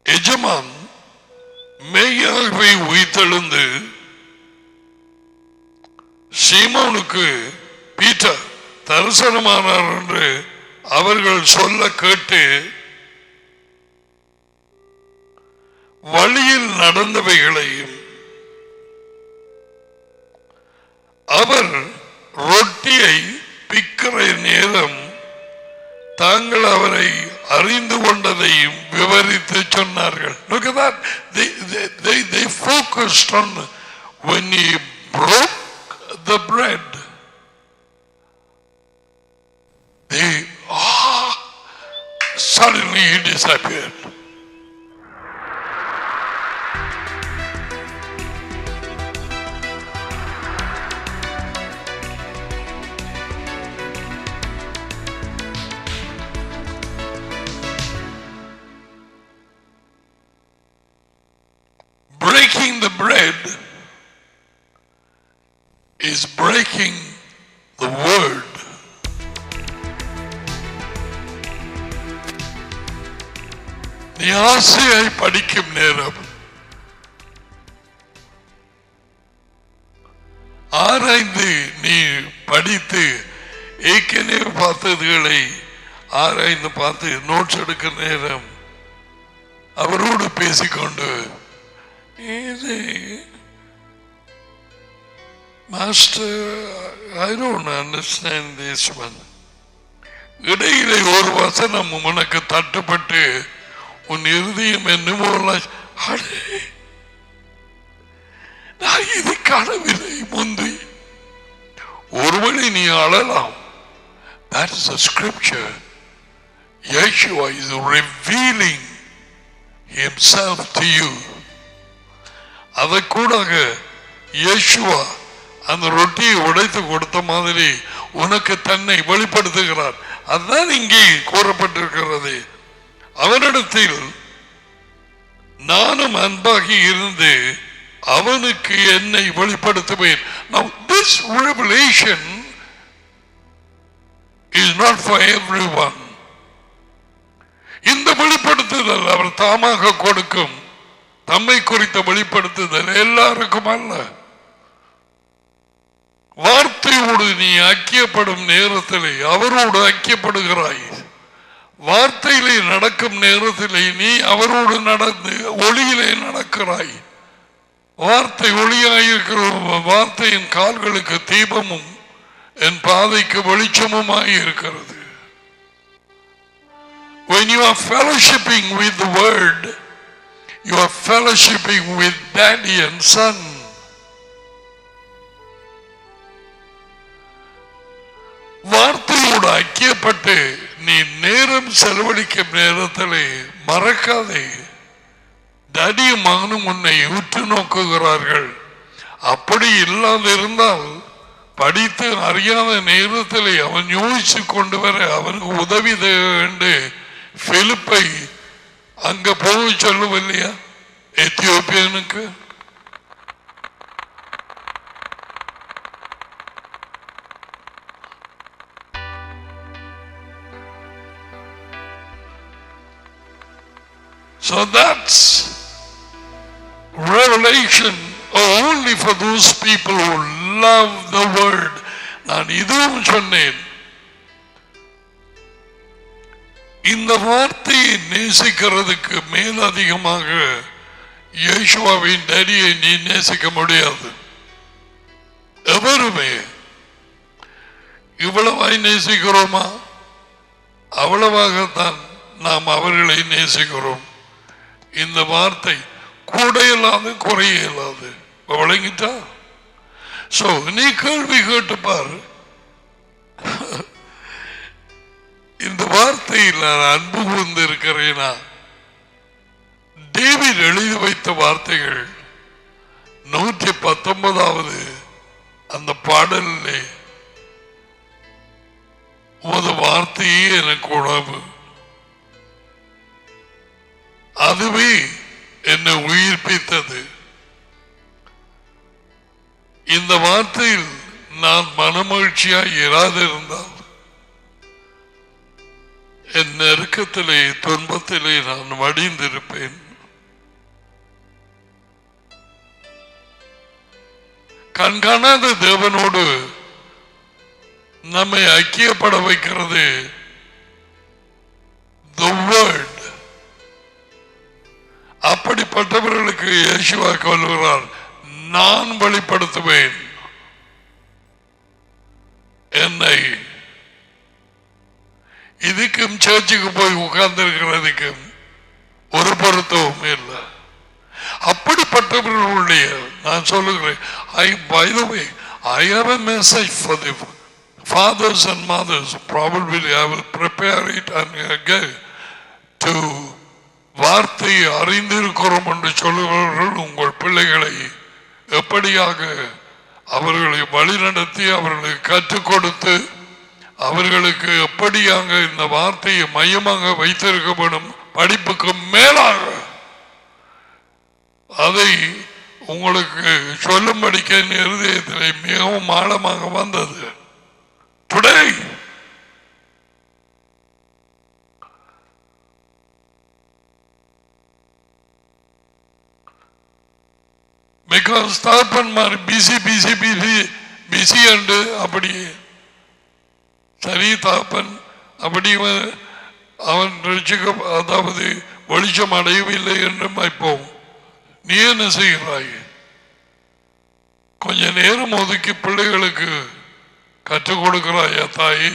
எஜமான் மெய்யாகவே உயிர்த்தெழுந்து சீமோனுக்கு பீட்டர் தரிசனமானார் என்று அவர்கள் சொல்ல கேட்டு வழியில் நடந்தவைகளையும் அவர் ரொட்டியை பிக்கிற நேரம் தாங்கள் அவரை அறிந்து கொண்டதையும் விவரித்து சொன்னார்கள். Look at that. They focused on when he broke the bread. Suddenly he disappeared. Breaking the bread is breaking the word. நீ ஆசையை படிக்கும் நேரம் ஆராய்ந்து நீ படித்து ஏற்கனவே பார்த்ததுகளை ஆராய்ந்து பார்த்து நோட்ஸ் எடுக்கிற நேரம் அவரோடு பேசிக்கொண்டு இது master I don't understand this one. இடையிலே ஒரு வசனம் உனக்கு தட்டுப்பட்டு உன் இருதயம் என்னமோ நான் இது காணவில்லை முந்தி ஒருவழி நீ அழலாம். That is a scripture. Yeshua is revealing himself to you. அதை கூட யேசுவா அந்த ரொட்டியை உடைத்து கொடுத்த மாதிரி உனக்கு தன்னை வெளிப்படுத்துகிறார். அதுதான் இங்கே கூறப்பட்டிருக்கிறது. அவனிடத்தில் நானும் அன்பாகி இருந்து அவனுக்கு என்னை வெளிப்படுத்துவேன். Now this revelation is not for everyone. இந்த வெளிப்படுத்துதல் அவர் தாமாக கொடுக்கும் தம்மை குறித்த வெளிப்படுத்துதல் எல்லாருக்கும் அல்ல. வார்த்தையோடு நீ ஐக்கியப்படும் நேரத்திலே அவரோடு ஐக்கியப்படுகிறாய். வார்த்தையிலே நடக்கும் நேரத்திலே நீ அவரோடு நடந்து ஒளியிலே நடக்கிறாய். வார்த்தை ஒளியாயிருக்கிற வார்த்தையின் கால்களுக்கு தீபமும் என் பாதைக்கு வெளிச்சமுமாய் இருக்கிறது. When you are fellowshipping with the word, you are fellowshipping with daddy and son. வார்த்தையோடு ஐக்கியப்பட்டு நீ நேரம் செலவழிக்கும் நேரத்திலே மறக்காதே, டடியும் மகனும் உன்னை உற்று நோக்குகிறார்கள். அப்படி இல்லாதிருந்தால் படித்து அறியாத நேரத்திலே அவன் யோசிச்சு கொண்டு வர அவனுக்கு உதவி என்று பிலிப்பை அங்க போக சொல்லவில்லையா எத்தியோப்பியனுக்கு? So that's revelation only for those people who love the word. நான் இதுவும் சொன்னேன், இந்த வார்த்தையை நேசிக்கிறதுக்கு மேலதிகமாக யேசுவாவின் டேடியை நீ நேசிக்க முடியாது. எவருமே இவ்வளவாய் நேசிக்கிறோமா? அவ்வளவாகத்தான் நாம் அவர்களை நேசிக்கிறோம். இந்த வார்த்தை கூட இல்லாது குறைய இல்லாது வழங்கிட்டா. சோ நீ கேள்வி கேட்டு பாரு, இந்த வார்த்தையில் நான் அன்பு வந்து இருக்கிறேனா? டேவிட் எழுதி வைத்த வார்த்தைகள் 119வது அந்த பாடலிலே உமது வார்த்தையே எனக்கு உணவு, அதுவே என்னை உயிர்ப்பித்தது. இந்த வார்த்தையில் நான் மனமகிழ்ச்சியாய் இராதிருந்தால் என் நெருக்கத்திலே துன்பத்திலே நான் மடிந்திருப்பேன். கண்காணாத தேவனோடு நம்மை ஐக்கியப்பட வைக்கிறது the word. அப்படிப்பட்டவர்களுக்கு யேசுவா சொல்கிறார், நான் வெளிப்படுத்துவேன் என்னை. இதுக்கும் சர்ச்சுக்கு போய் உட்கார்ந்து இருக்கிறதுக்கும் ஒரு பொருத்தமும் இல்லை. அப்படிப்பட்டவர்களுடைய நான் சொல்லுகிறேன், by the way, I have a message for the fathers and mothers. Probably I will prepare it and again to வார்த்தையை அறிந்திருக்கிறோம் என்று சொல்லுகிறவர்கள் உங்கள் பிள்ளைகளை எப்படியாக அவர்களை வழிநடத்தி அவர்களுக்கு கற்றுக் கொடுத்து அவர்களுக்கு எப்படியாக இந்த வார்த்தையை மையமாக வைத்திருக்கப்படும் படிப்புக்கு மேலாக அதை உங்களுக்கு சொல்லும்படிக்க இருதயத்தில் மிகவும் ஆழமாக வந்தது. டுடே because தாப்பன்மார் பிசி பிசி அண்டு அப்படி சரி தாப்பன் அப்படி அவன் ரட்சிக்க, அதாவது வெளிச்சம் அடையவில்லை என்று வைப்போம். நீ என்ன செய்கிறாய்? கொஞ்ச நேரம் ஒதுக்கி பிள்ளைகளுக்கு கற்றுக் கொடுக்கிறாயா தாய்?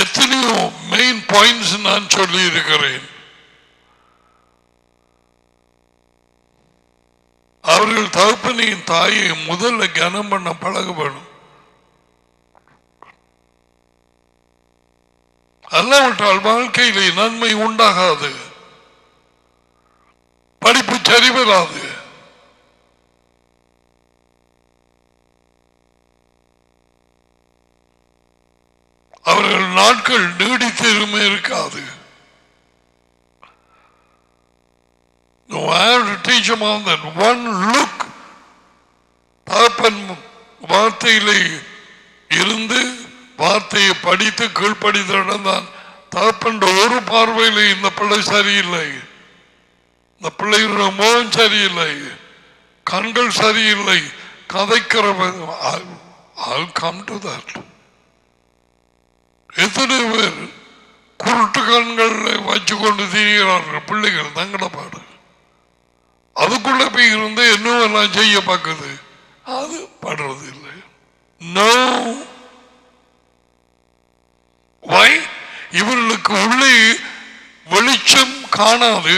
எத்தனையோ மெயின் பாயிண்ட்ஸ் நான் சொல்லி இருக்கிறேன். அவர்கள் தகப்பனையும் தாயை முதல்ல கனம் பண்ண பழக வேணும். அல்லாவிட்டால் வாழ்க்கையிலே நன்மை உண்டாகாது, படிப்பு சரிவராது. அவர்கள் நாட்கள் நீடித்திருமே இருக்காது. No, I have to teach them all that. One look, தகப்பன் வார்த்தையிலே இருந்து வார்த்தையை படித்து கீழ்படித்து நடந்தான். தகப்பன் ஒரு பார்வையில் இந்த பிள்ளை சரியில்லை, இந்த பிள்ளைகளுடைய முகம் சரியில்லை, கண்கள் சரியில்லை, கதைக்கிறவன். I'll come to that. எத்தனை பேர் குருட்டு கண்களை வச்சு கொண்டு திரிகிறார்கள் பிள்ளைகள் தங்கட பாடு. அதுக்குள்ள போய் இருந்து என்னவெல்லாம் செய்ய பார்க்குது, அது படுறது இல்லை. நோ, இவர்களுக்கு உள்ளே வெளிச்சம் காணாது,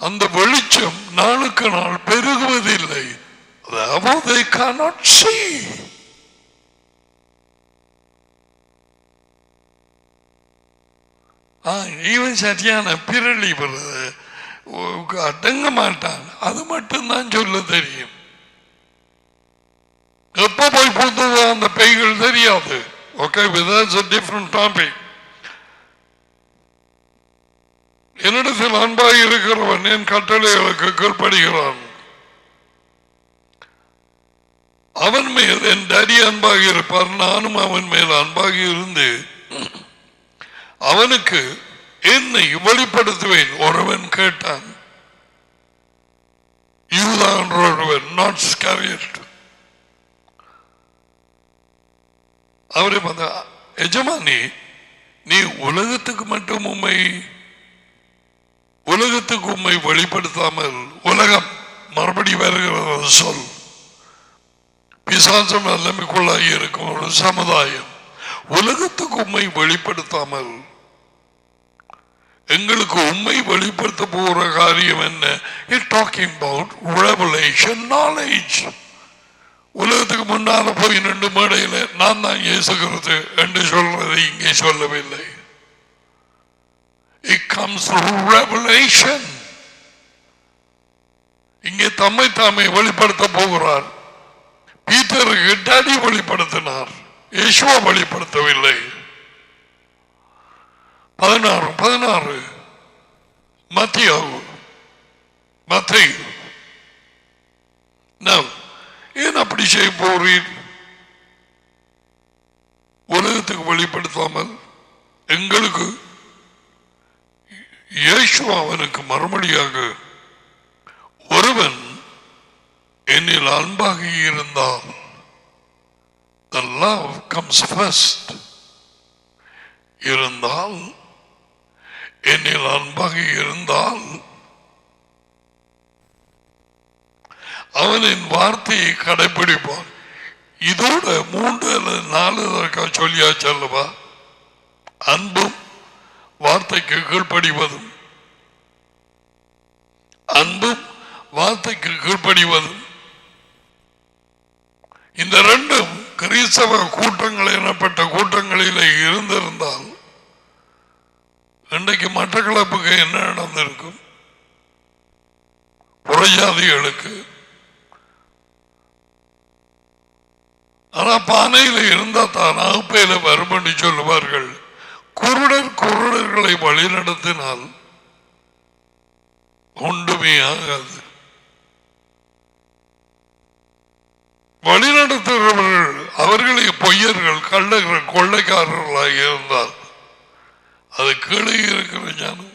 அந்த வெளிச்சம் நாளுக்கு நாள் பெருகுவதில்லை. They cannot see. இவன் சரியான பிறலி வருது, அடங்க மாட்டான். அது மட்டும்தான் சொல்ல தெரியும். எப்ப போய் பூத்தது அந்த பேய்கள் தெரியாது. Okay, that's a different topic. என்னிடத்தில் அன்பாக இருக்கிறவன் என் கட்டளைகளுக்கு கீழ்ப்படுகிறான். அவன் மேல் என் டாடி அன்பாக இருப்பார், நானும் அவன் மேல் அன்பாக இருந்து அவனுக்கு என்னை வெளிப்படுத்துவேன். ஒருவன் கேட்டான், யூதான் ஒருவன், நாட் ஸ்காரியட். அவரை பார்த்தா, எஜமானி நீ உலகத்துக்கு மட்டும் உலகத்துக்கு உண்மை வெளிப்படுத்தாமல், உலகம் மறுபடி வருகிறது சொல், பிசாசம் எல்லாமைக்குள்ளாகி இருக்கும் ஒரு சமுதாயம், உலகத்துக்கு உண்மை வெளிப்படுத்தாமல் எங்களுக்கு உண்மை வெளிப்படுத்த போகிற காரியம் என்ன? Talking about revelation knowledge. உலகத்துக்கு முன்னால போய் நின்று மேடையில் நான் தான் இயேசுகிறது என்று சொல்றதை இங்கே சொல்லவில்லை. It comes through revelation. இங்கே தம்மை தாமே வெளிப்படுத்த போகிறார். பீட்டருக்கு டாடி வெளிப்படுத்தினார், இயேசுவா வெளிப்படுத்தவில்லை. 16 மத்தேயு. ஏன் அப்படி செய்ய போறீர்? உலகத்துக்கு வெளிப்படுத்தாமல் எங்களுக்கு இயேசுவா அவனுக்கு மறுமொழியாக, ஒருவன் என்னில் அன்பாக இருந்தால், the love comes first, இருந்தால் என்னில் அன்பாக இருந்தால் அவனின் வார்த்தையை கடைபிடிப்பான். இதோட 3 அல்லது 4 சொல்லியாச்சு அல்லவா? அன்பும் வார்த்தைக்கு கீழ்ப்படிவதும், அன்பும் வார்த்தைக்கு கீழ்ப்படிவதும், இந்த ரெண்டும் கிறிஸ்தவ கூட்டங்கள் எனப்பட்ட கூட்டங்களில் இருந்திருந்தால் இன்றைக்கு மட்டக்களப்புக்கு என்ன நடந்திருக்கும்? புறஜாதிகளுக்கு. ஆனா பானையில இருந்தா தான் அகுப்பையில வரும் என்று சொல்லுவார்கள். குருடர்களை வழிநடத்தினால் ஒன்றுமே ஆகாது. வழிநடத்துகிறவர்கள் அவர்களை பொய்யர்கள், கள்ளர்கள், கொள்ளைக்காரர்களாக இருந்தால் அது கீழே இருக்கிற ஞானம்.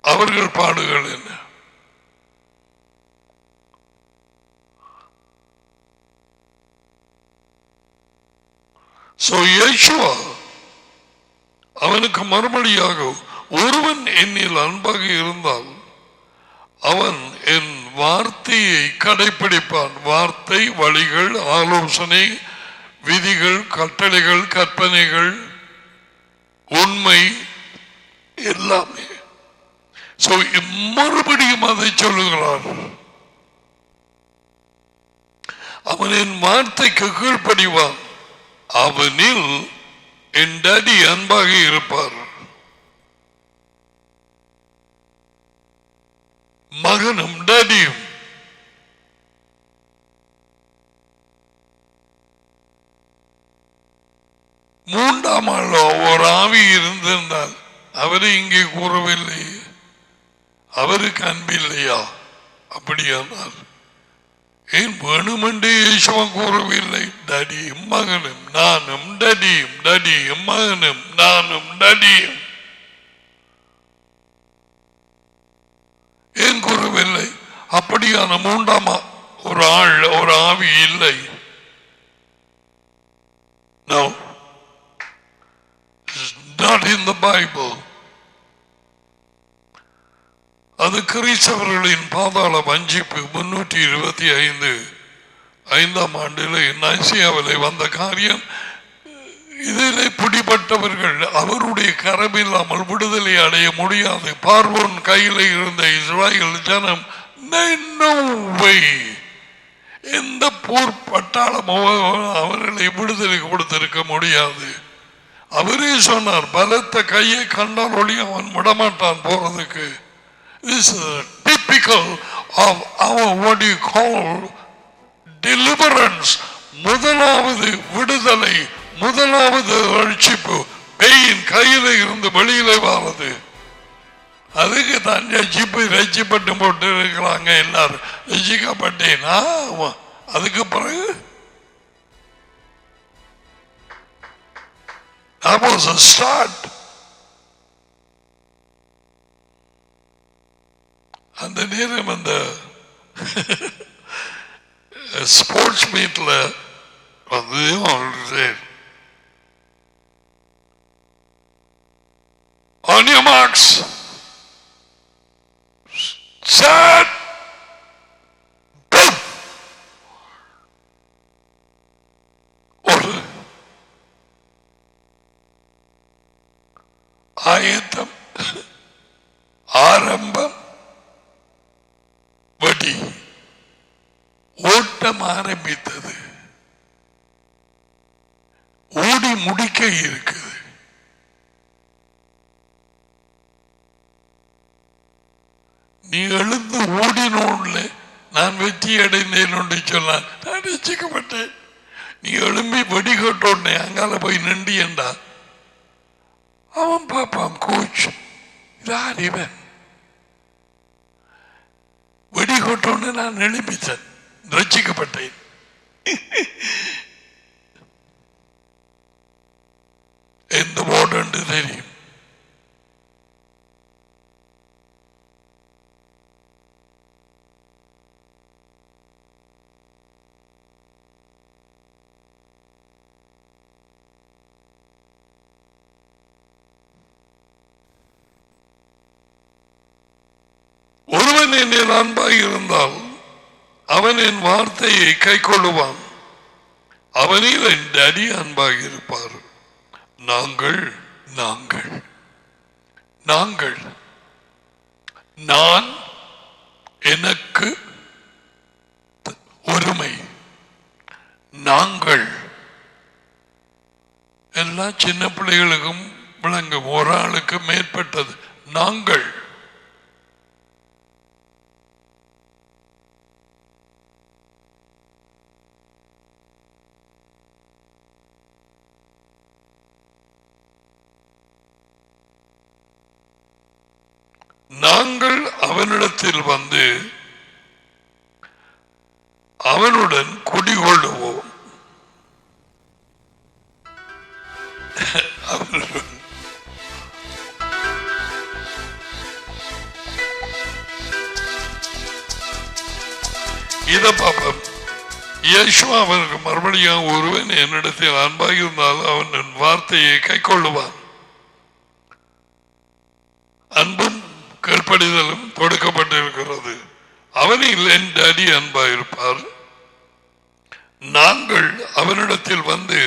அவர்கள் பாடுகள் என்ன? இயேசுவா அவனுக்கு மறுமொழியாக, ஒருவன் என்னில் அன்பாக இருந்தால் அவன் என் வார்த்தையை கடைபிடிப்பான். வார்த்தை, வழிகள், ஆலோசனை, விதிகள், கட்டளைகள், கற்பனைகள், உண்மை எல்லாமே. மறுபடியும் அதை சொல்லுகிறார். அவன் என் வார்த்தைக்கு கீழ்ப்படிவான், அவனில் என் டாடி அன்பாக இருப்பார். மகனும் டாடியும். மூன்றாம் ஆள் ஒரு ஆவி இருந்திருந்தால் அவரை இங்கே கூறவில்லை. அவருக்கு அன்பில்லையா? அப்படியானால் ஏன் வேணுமென்று யேசுவன் கூறவில்லை? டாடியும் மகனும் நானும் டாடியும், டாடியும் மகனும் நானும் டாடியும். ஏன் கூறவில்லை? அப்படியான மூன்றாம் ஒரு ஆள், ஒரு ஆவி இல்லை. No, it's not in the Bible. அது கிறிஸ்தவர்களின் பாதாள வஞ்சிப்பு. 325 5ஆம் ஆண்டில் நைசியாவிலே வந்த காரியம். இதிலே பிடிபட்டவர்கள் அவருடைய கரமில்லாமல் விடுதலை அடைய முடியாது. பார்வோன் கையில் இருந்த இஸ்ராயேல் ஜனம் எந்த போர் பட்டாளமோ அவர்களை விடுதலை கொடுத்திருக்க முடியாது. அவரே சொன்னார், பலத்த கையை கண்டால் ஒளி அவன் விடமாட்டான் போறதுக்கு. This is typical of our what you call deliverance. முதலாவது விடுதலை, முதலாவது ரட்சிப்பு பேயின் கையில இருந்து வெளியில வாரது. அதுக்கு தான் ரட்சிப்பட்டு போட்டு இருக்கிறாங்க எல்லாரும். ரட்சிக்கப்பட்டேனா அதுக்கு பிறகு that was a start. அந்த நேரம் அந்த ஸ்போர்ட்ஸ் மீட்ல வந்து on your marks, set, ஒரு ஆயத்தம், ஆரம்பம், வடி, ஓட்டம் ஆரம்பித்தது. ஓடி முடிக்க இருக்குது. நீ எழுந்து ஓடினோன்ல நான் வெற்றி அடைந்தேன் என்று சொன்னான். நான் ரசிக்கப்பட்டேன். நீ எழும்பி வெடிகட்டோன்னே அங்கால போய் நின்றியண்டா அவன் பாப்பான் கோச் யார் இவன். வெடிகட்டோன்னு நான் எழுப்பித்தேன், ரசிக்கப்பட்டேன். எந்த போர்டு என்று தெரியும். ஒருவன் என்னில் அன்பாக இருந்தால் அவன் என் வார்த்தையை கை கொள்ளுவான், அவனில் என் டாடி அன்பாக இருப்பார். நாங்கள் நாங்கள் நாங்கள் நான் எனக்கு ஒருமை, நாங்கள் எல்லா சின்ன பிள்ளைகளுக்கும் விளங்கும், ஒரு ஆளுக்கு மேற்பட்டது. நாங்கள் நாங்கள் அவனிடத்தில் வந்து அவனுடன் குடிகொள்ளுவோம். இத பாப்போம். இயேசுவா அவருக்கு மறுபடியும் ஒருவன் என்னிடத்தில் அன்பாக இருந்தால் அவன் என் வார்த்தையை கை கொள்ளுவான். அன்பும் கீழ்ப்படிதலும் கொடுக்கப்பட்டிருக்கிறது. அவனில் என் டாடி அன்பாயிருப்பார். நாங்கள் அவனிடத்தில் வந்து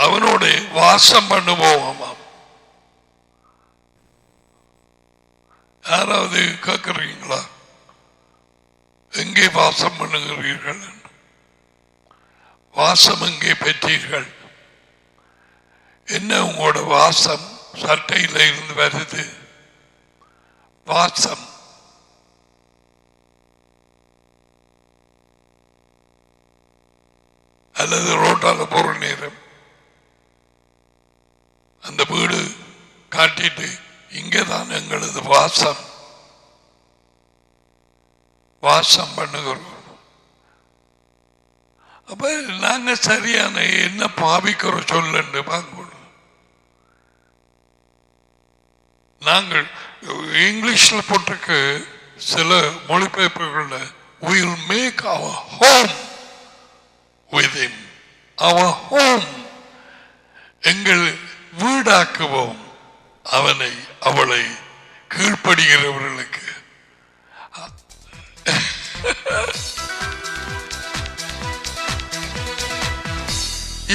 அவனோட வாசம் பண்ணுவோம். யாராவது கேட்கிறீங்களா? எங்கே வாசம் பண்ணுகிறீர்கள்? வாசம் எங்கே பெற்றீர்கள்? என்ன உங்களோட வாசம் சட்டையில இருந்து வருது? வாசம் அல்லது ரோட்டால போற நேரம் அந்த வீடு காட்டிட்டு இங்கதான் எங்களது வாசம் வாசம் பண்ணுகிறோம். அப்ப நாங்க சரியான என்ன பாவிக்கிறோம் சொல்லு பார்க்கணும். நாங்கள் இங்கிலீஷ்ல போட்டிருக்கு சில மொழிபெயர்ப்புகள்ல we'll make our home with him. our home எங்கள் வீடாக்குவோம் அவனை அவளை கீழ்ப்படுகிறவர்களுக்கு.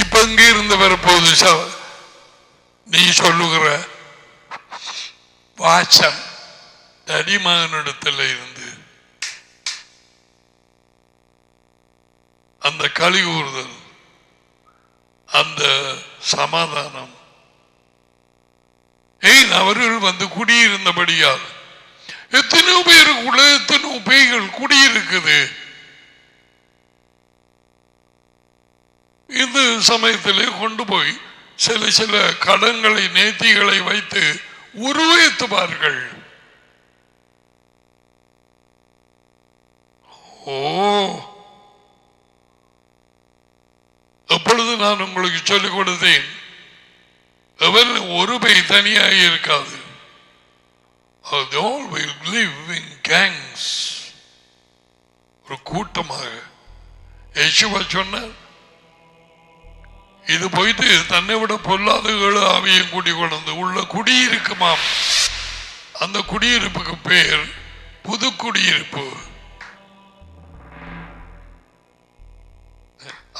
இப்ப இங்க இருந்து வரப்போது நீ சொல்லுகிற வாசம் தடிமகனிடத்தில் இருந்து அந்த களி கூறுதல் அந்த சமாதானம் அவர்கள் வந்து குடியிருந்தபடியால் எத்தனையோ பேருக்குள்ள எத்தனையோ பேய்கள் குடியிருக்குது. இந்த சமயத்திலே கொண்டு போய் சில சில கடன்களை நேர்த்திகளை வைத்து உருவேற்றுவார்கள். எப்பொழுது நான் உங்களுக்கு சொல்லிக் கொடுத்தேன், ஒரு பேய் தனியாக இருக்காது. They all will live in gangs. ஒரு கூட்டமாக இயேசுவா சொன்னார், இது போயிட்டு தன்னை விட பொல்லாத 7 ஆவியை கூட்டிக் கொண்டு உள்ள குடியிருக்குமாம். அந்த குடியிருப்புக்கு பேர் புது குடியிருப்பு.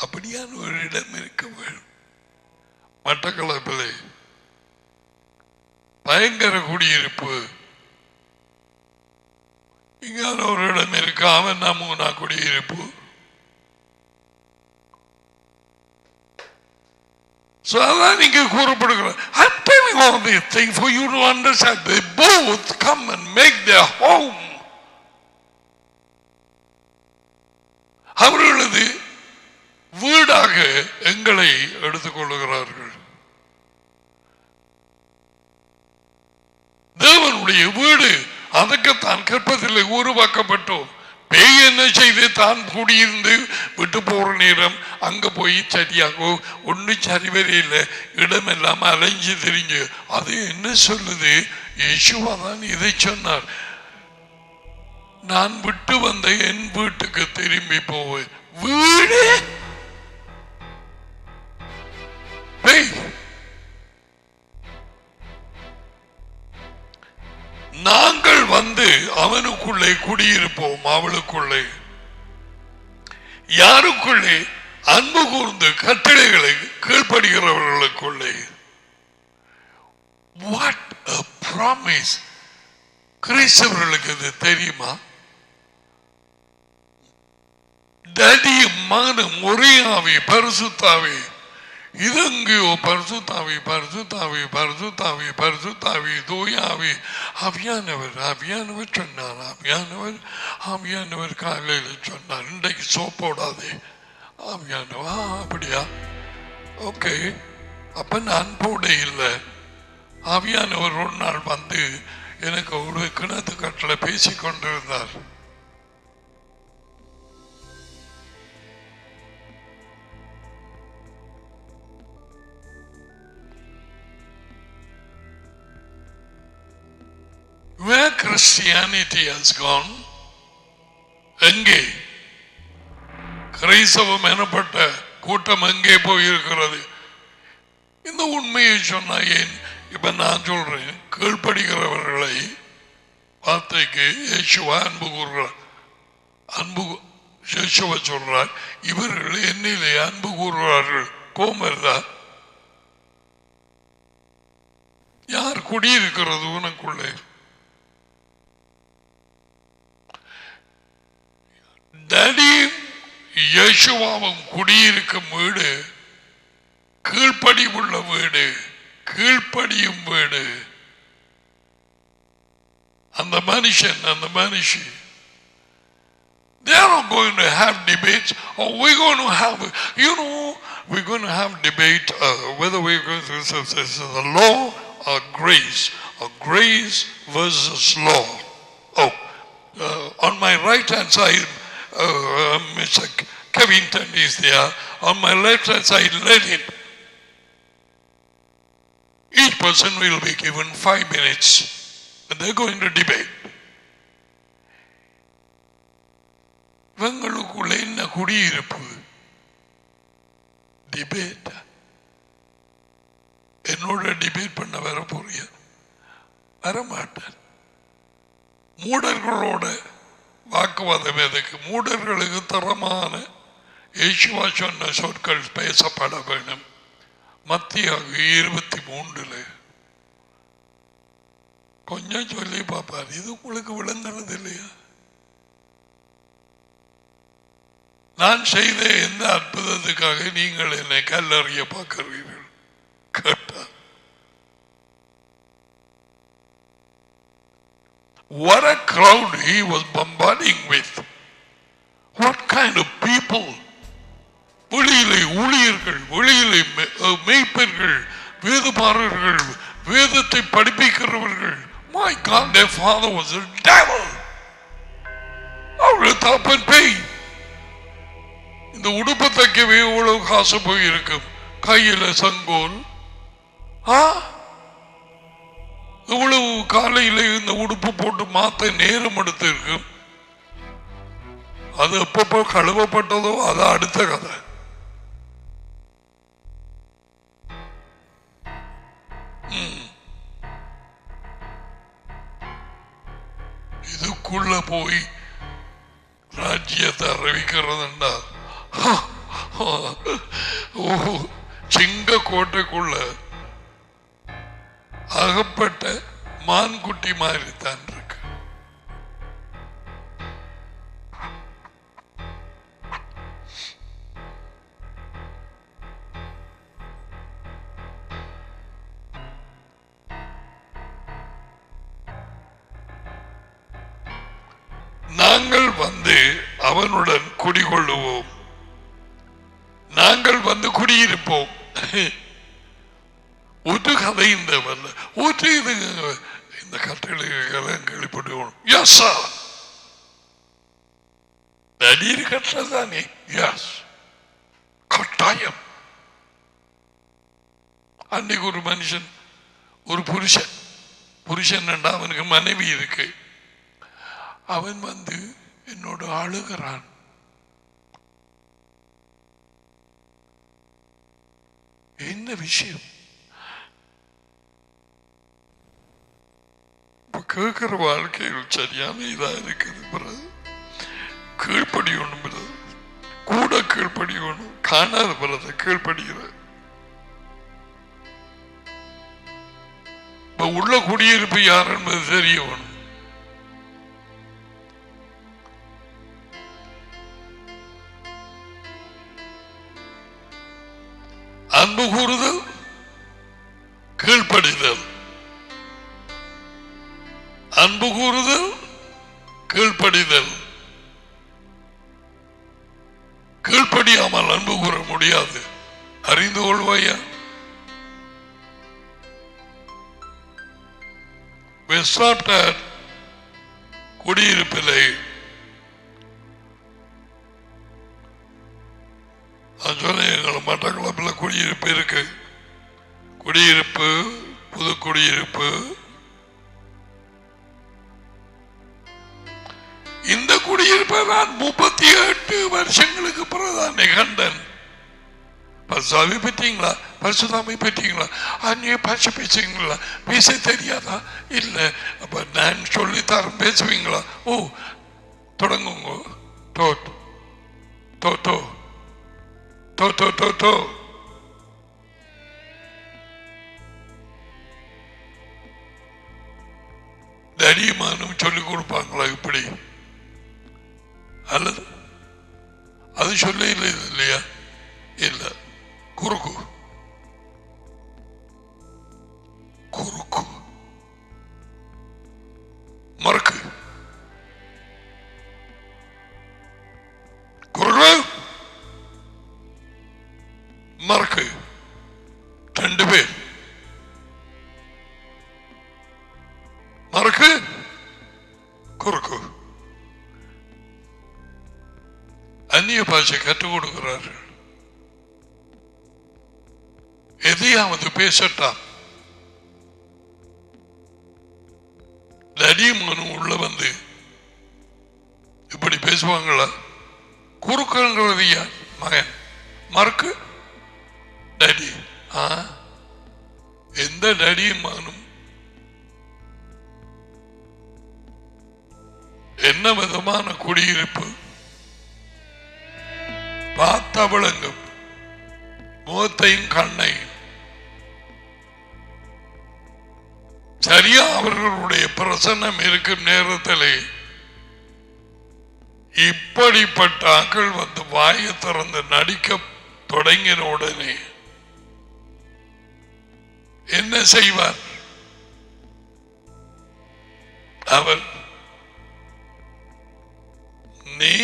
அப்படியான ஒரு இடம் இருக்க வேண்டும். மட்டக்களப்பிலே பயங்கர குடியிருப்பு. இங்கான ஒரு இடம் இருக்கு, அவன் நம்மூனா குடியிருப்பு. So அதான் நீங்க கூறப்படுகிற I'm telling all these things for you to understand. They both come and make their home. அவர்களது வீடாக எங்களை எடுத்துக்கொள்ளுகிறார்கள். தேவனுடைய வீடு அதற்குத்தான் கற்பத்தில் உருவாக்கப்பட்டோம். பேய் என்ன செய்து தான் குடியிருந்து விட்டு போற நேரம் அங்க போய் சரியாக ஒன்னும் சரிவரையில் இடமெல்லாம் அலைஞ்சு தெரிஞ்சு அது என்ன சொல்லுது? இயேசுவா தான் இதை சொன்னார், நான் விட்டு வந்த என் வீட்டுக்கு திரும்பி போவேன். வீடு நாங்கள் வந்து அவனுக்குள்ளே குடியிருப்போம். அவளுக்குள்ளே யாருக்குள்ளே? அன்பு கூர்ந்து கட்டளைகளை கீழ்ப்படுகிறவர்களுக்குள்ளே. What a promise! கிறிஸ்தவர்களுக்கு இது தெரியுமா? டடியும் மகனும் ஒரே ஆவி பரிசுத்தாவி. இதெங்கோ பரிசுத்தாவி பரிசுத்தாவி பரிசுத்தாவி பரிசுத்தாவி தூயாவி ஆவியானவர் ஆவியானவர் சொன்னார். ஆவியானவர் ஆவியானவர் காலையில் சொன்னார், இன்றைக்கு சோப்போடாதே ஆவியானவா. அப்படியா? ஓகே, அப்ப நான் போட இல்லை. ஆவியானவர் ஒரு நாள் வந்து எனக்கு ஒரு கிணத்து கட்டளை பேசிக் கொண்டிருந்தார். Where Christianity has gone, எங்கே கிரைஸ்தவம் எனப்பட்ட கூட்டம் அங்கே போயிருக்கிறது. இந்த உண்மையை சொன்னா ஏன் இப்ப நான் சொல்றேன், கீழ்ப்படுகிறவர்களை வார்த்தைக்கு இயேசுவா அன்பு கூறுகிறார். அன்பு இயேசுவா சொல்றார், இவர்கள் என்னிலே அன்பு கூறுகிறார்கள். கோமர்தா யார் குடியிருக்கிறது உனக்குள்ளே? டடியும் இயேசுவாவும் குடியிருக்கும் வீடு கீழ்ப்படிவுள்ள வீடு, கீழ்ப்படியும் வீடு. அந்த மனுஷன் அந்த மனுஷி, they are not going to have debates, or we're going to have, we're going to have debate whether we're going to say this is a law or grace versus law. On my right hand side, Mr. Kevington is there. On my left hand side, Lenin. Each person will be given 5 minutes, and they're going to debate. இவங்களுக்குள்ள என்ன குடியிருப்பு? Debate. என்னோட debate பண்ண வர போறிய வரமாட்டார். மூடர்களோட வாக்குவாதம் எதுக்கு? மூடர்களுக்கு தரமான இயேசுவா சொன்ன சொற்கள் பேசப்பட வேண்டும். மத்திய 23 கொஞ்சம் சொல்லி பார்ப்பார். இது உங்களுக்கு விளங்குறது இல்லையா? நான் செய்த எந்த அற்புதத்துக்காக நீங்கள் என்னை கல்லறிய பார்க்கிறீர்கள்? கேட்டார். What a crowd he was bombarding with. What kind of people? வெளியிலே ஊழியர்கள், வெளியிலே மேய்ப்பர்கள், வேதபாரர்கள், வேதத்தை படிப்பிக்கிறவர்கள். My God, their father was a devil. அவர்கள் தப்பன் பேய். இந்த உடுப்பு தைக்கவே எவ்வளவு காசு போயிருக்கும். கையில சங்கோல், இவ்வளவு காலையில இந்த உடுப்பு போட்டு மாத்த நேரம் எடுத்து இருக்கும். அது எப்பப்போ கழுவப்பட்டதோ அது அடுத்த கதை. இதுக்குள்ள போய் ராஜ்யத்தை அறிவிக்கிறதுண்டா? சிங்க கோட்டைக்குள்ள அகப்பட்ட மான்குட்டி மாதிரி தான் இருக்கு. நாங்கள் வந்து அவனுடன் குடிகொள்ளுவோம், நாங்கள் வந்து குடியிருப்போம். ஒரு கதை இந்த ஒரு இது இந்த கட்டளைகள் கேள்விப்பட்டு நடிகர் கட்டதானே கட்டாயம். அன்னைக்கு ஒரு மனுஷன், ஒரு புருஷன் அவனுக்கு மனைவி இருக்கு. அவன் வந்து என்னோட அழுகிறான். என்ன விஷயம்? கேட்கிற வாழ்க்கையில் சரியான இதா இருக்குது. கீழ்ப்படி ஒண்ணும் கூட கீழ்ப்படி ஒண்ணும் காணாத பிறத கீழ்ப்படுகிற உள்ள குடியிருப்பு யார் என்பது தெரிய வேணும். அன்பு கூறுதல், கீழ்ப்படிதல். அன்பு கூறுதல், கீழ்ப்படிதல். கீழ்ப்படியாமல் அன்பு கூற முடியாது. அறிந்து கொள்வாயா? குடியிருப்பில்லை எங்களை மட்டக்களப்பில் குடியிருப்பு இருக்கு. குடியிருப்பு, புது குடியிருப்பு. இந்த குடியிருப்பு இப்ப நான் 38 வருஷங்களுக்கு பிறகுதானே கண்டன். பரிசுத்தாவி பெற்றீங்களா? பரிசுத்தாவி பெற்றீங்களா? அந்நிய பாஷை பேசுவீங்களா? பேச தெரியாதா? இல்ல. அப்ப நான் சொல்லித்தரம் பேசுவீங்களா? ஓ, தொடங்குங்க. தோ தோ தோ தோ தோ தோ தோ தடியமானும் சொல்லிக் கொடுப்பாங்களா இப்படி? அல்லது அது சொல்ல இல்லை இல்லையா? இல்ல. குறுக்கு குறுக்கு மறக்கு குறுக்கு மறக்கு ரெண்டு பேர் மறக்கு குறுக்கு அந்நிய பாஷை கற்றுக் கொடுக்கிறார்கள். எதையாவது பேசட்டான். தடியமானும் உள்ள வந்து இப்படி பேசுவாங்களா? குறுக்குங்கிறது யார்? மகன். மறக்கு டடி. எந்த தடியமானும் என்ன விதமான குடியிருப்பு பார்த்தவளங்கும் முகத்தையும் கண்ணையும் சரியா அவர்களுடைய பிரசன்னம் இருக்கும் நேரத்திலே இப்படிப்பட்ட ஆக்கள் வந்து வாயை திறந்து நடிக்க தொடங்கின உடனே என்ன செய்வார்? அவர் நீ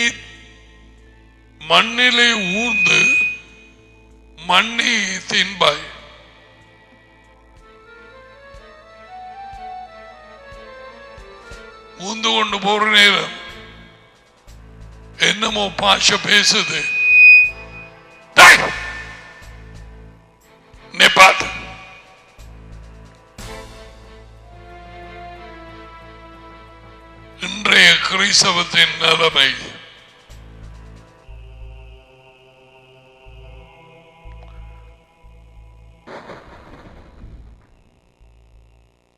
மண்ணிலே ஊர்ந்து மண்ணை தின்பாய். ஊந்து கொண்டு போற நேரம் என்னமோ பாஷை பேசுது. பார்த்து இன்றைய கிறிஸ்தவத்தின் நிலைமை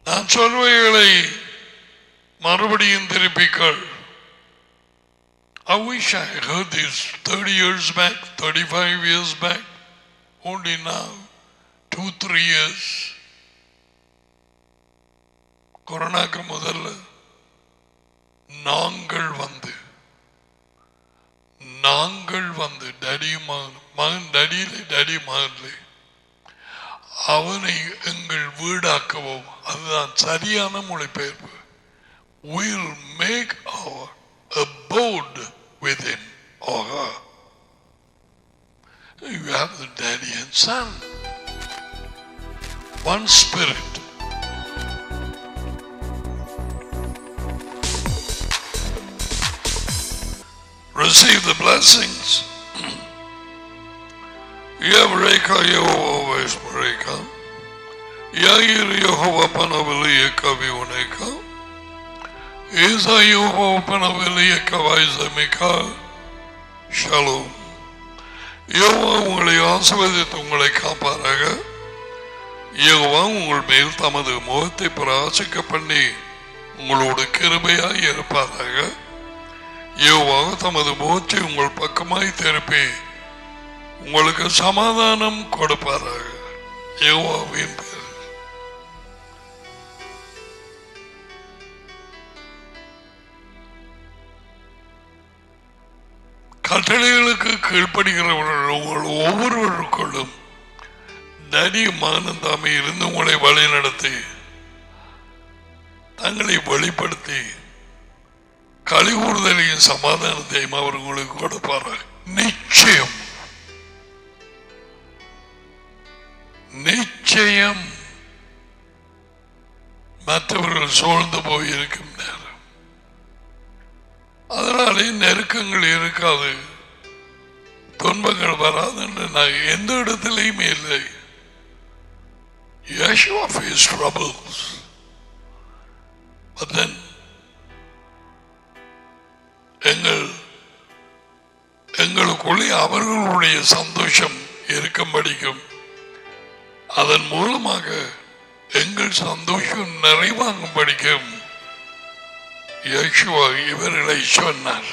நான் சொல்வைகளை மறுபடியும் திருப்பிக்கள். I wish I heard this 30 years back, 35 years back. Only now, 2-3 years. கொரோனாக்கு முதல்ல நாங்கள் வந்து டடி மகன் டடியிலே டடி மகன்லே அவனை எங்கள் வீடாக்குவோம். அதுதான் சரியான மொழிபெயர்ப்பு. We'll make our abode with him or her. You have the daddy and son, one spirit. Receive the blessings. Yavreka Yehovah Esmereka Yair Yehovah Panaviliyeka Vioneka Eza Yehovah Panaviliyeka Vaizamika Shalom. Jehovah உங்களை ஆசீர்வதித்து உங்களை காப்பாராக. யெகோவா உங்கள் மேல் தமது முகத்தை பிரகாசிக்க பண்ணி உங்களோடு கிருபையாய் இருப்பாராக. யெகோவா தமது முகத்தை உங்கள் பக்கமாய் திருப்பி உங்களுக்கு சமாதானம் கொடுப்பாராக. யெகோவாவின் பேர். கட்டளைகளுக்கு கீழ்ப்படுகிறவர்கள் உங்கள் ஒவ்வொருவருக்குள்ளும் தைரியம் ஆனந்தாமே இருந்து உங்களை வழி நடத்தி தங்களை வெளிப்படுத்தி களி கூறுதலையும் சமாதானத்தையும் அவர் உங்களுக்கு கொடுப்பார்கள். நிச்சயம் நிச்சயம் மற்றவர்கள் சூழ்ந்து போயிருக்கும் நேரம். அதனாலே நெருக்கங்கள் இருக்காது, துன்பங்கள் வராது என்று நான் எந்த இடத்திலையுமே இல்லை. Yeshua faced troubles, but then எங்கள் அவர்களுக்குள்ளே அவர்களுடைய சந்தோஷம் இருக்கும்படிக்கும் அதன் மூலமாக எங்கள் சந்தோஷம் நிறைவாகும்படிக்கும் யேசுவா இவர்களை சொன்னார்.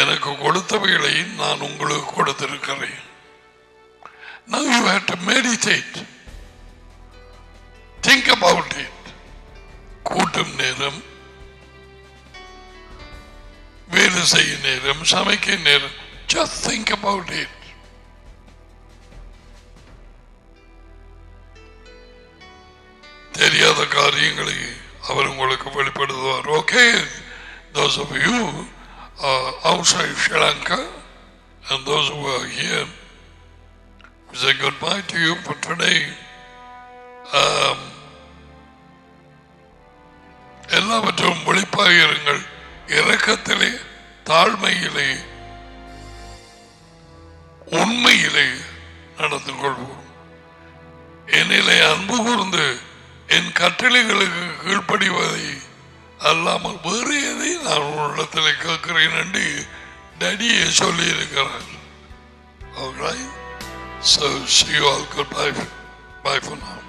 எனக்கு கொடுத்தவைகளை நான் உங்களுக்கு கொடுத்திருக்கிறேன். Now you have to meditate. Think about it. கூட்டும் நேரம், வேலை செய்யும் நேரம், சமைக்கும் நேரம், just think about it. தெரியாத காரியங்களை அவர் உங்களுக்கு வெளிப்படுத்துவார். Okay, those of you outside Sri Lanka and those who are here, we say goodbye to you for today. எல்லாவற்றும் ஒளிப்பாக இருங்கள். இரக்கத்திலே, தாழ்மையிலே, உண்மையிலே நடந்து கொள்வோம். என்னிலே அன்பு கூர்ந்து என் கட்டளைகளுக்கு கீழ்ப்படிவதை அல்லாமல் வேறு எதை நான் உள்ளத்தில் கேட்கிறேன் என்று டடியை சொல்லி இருக்கிறார். All right, so see you all. Goodbye. Bye for now.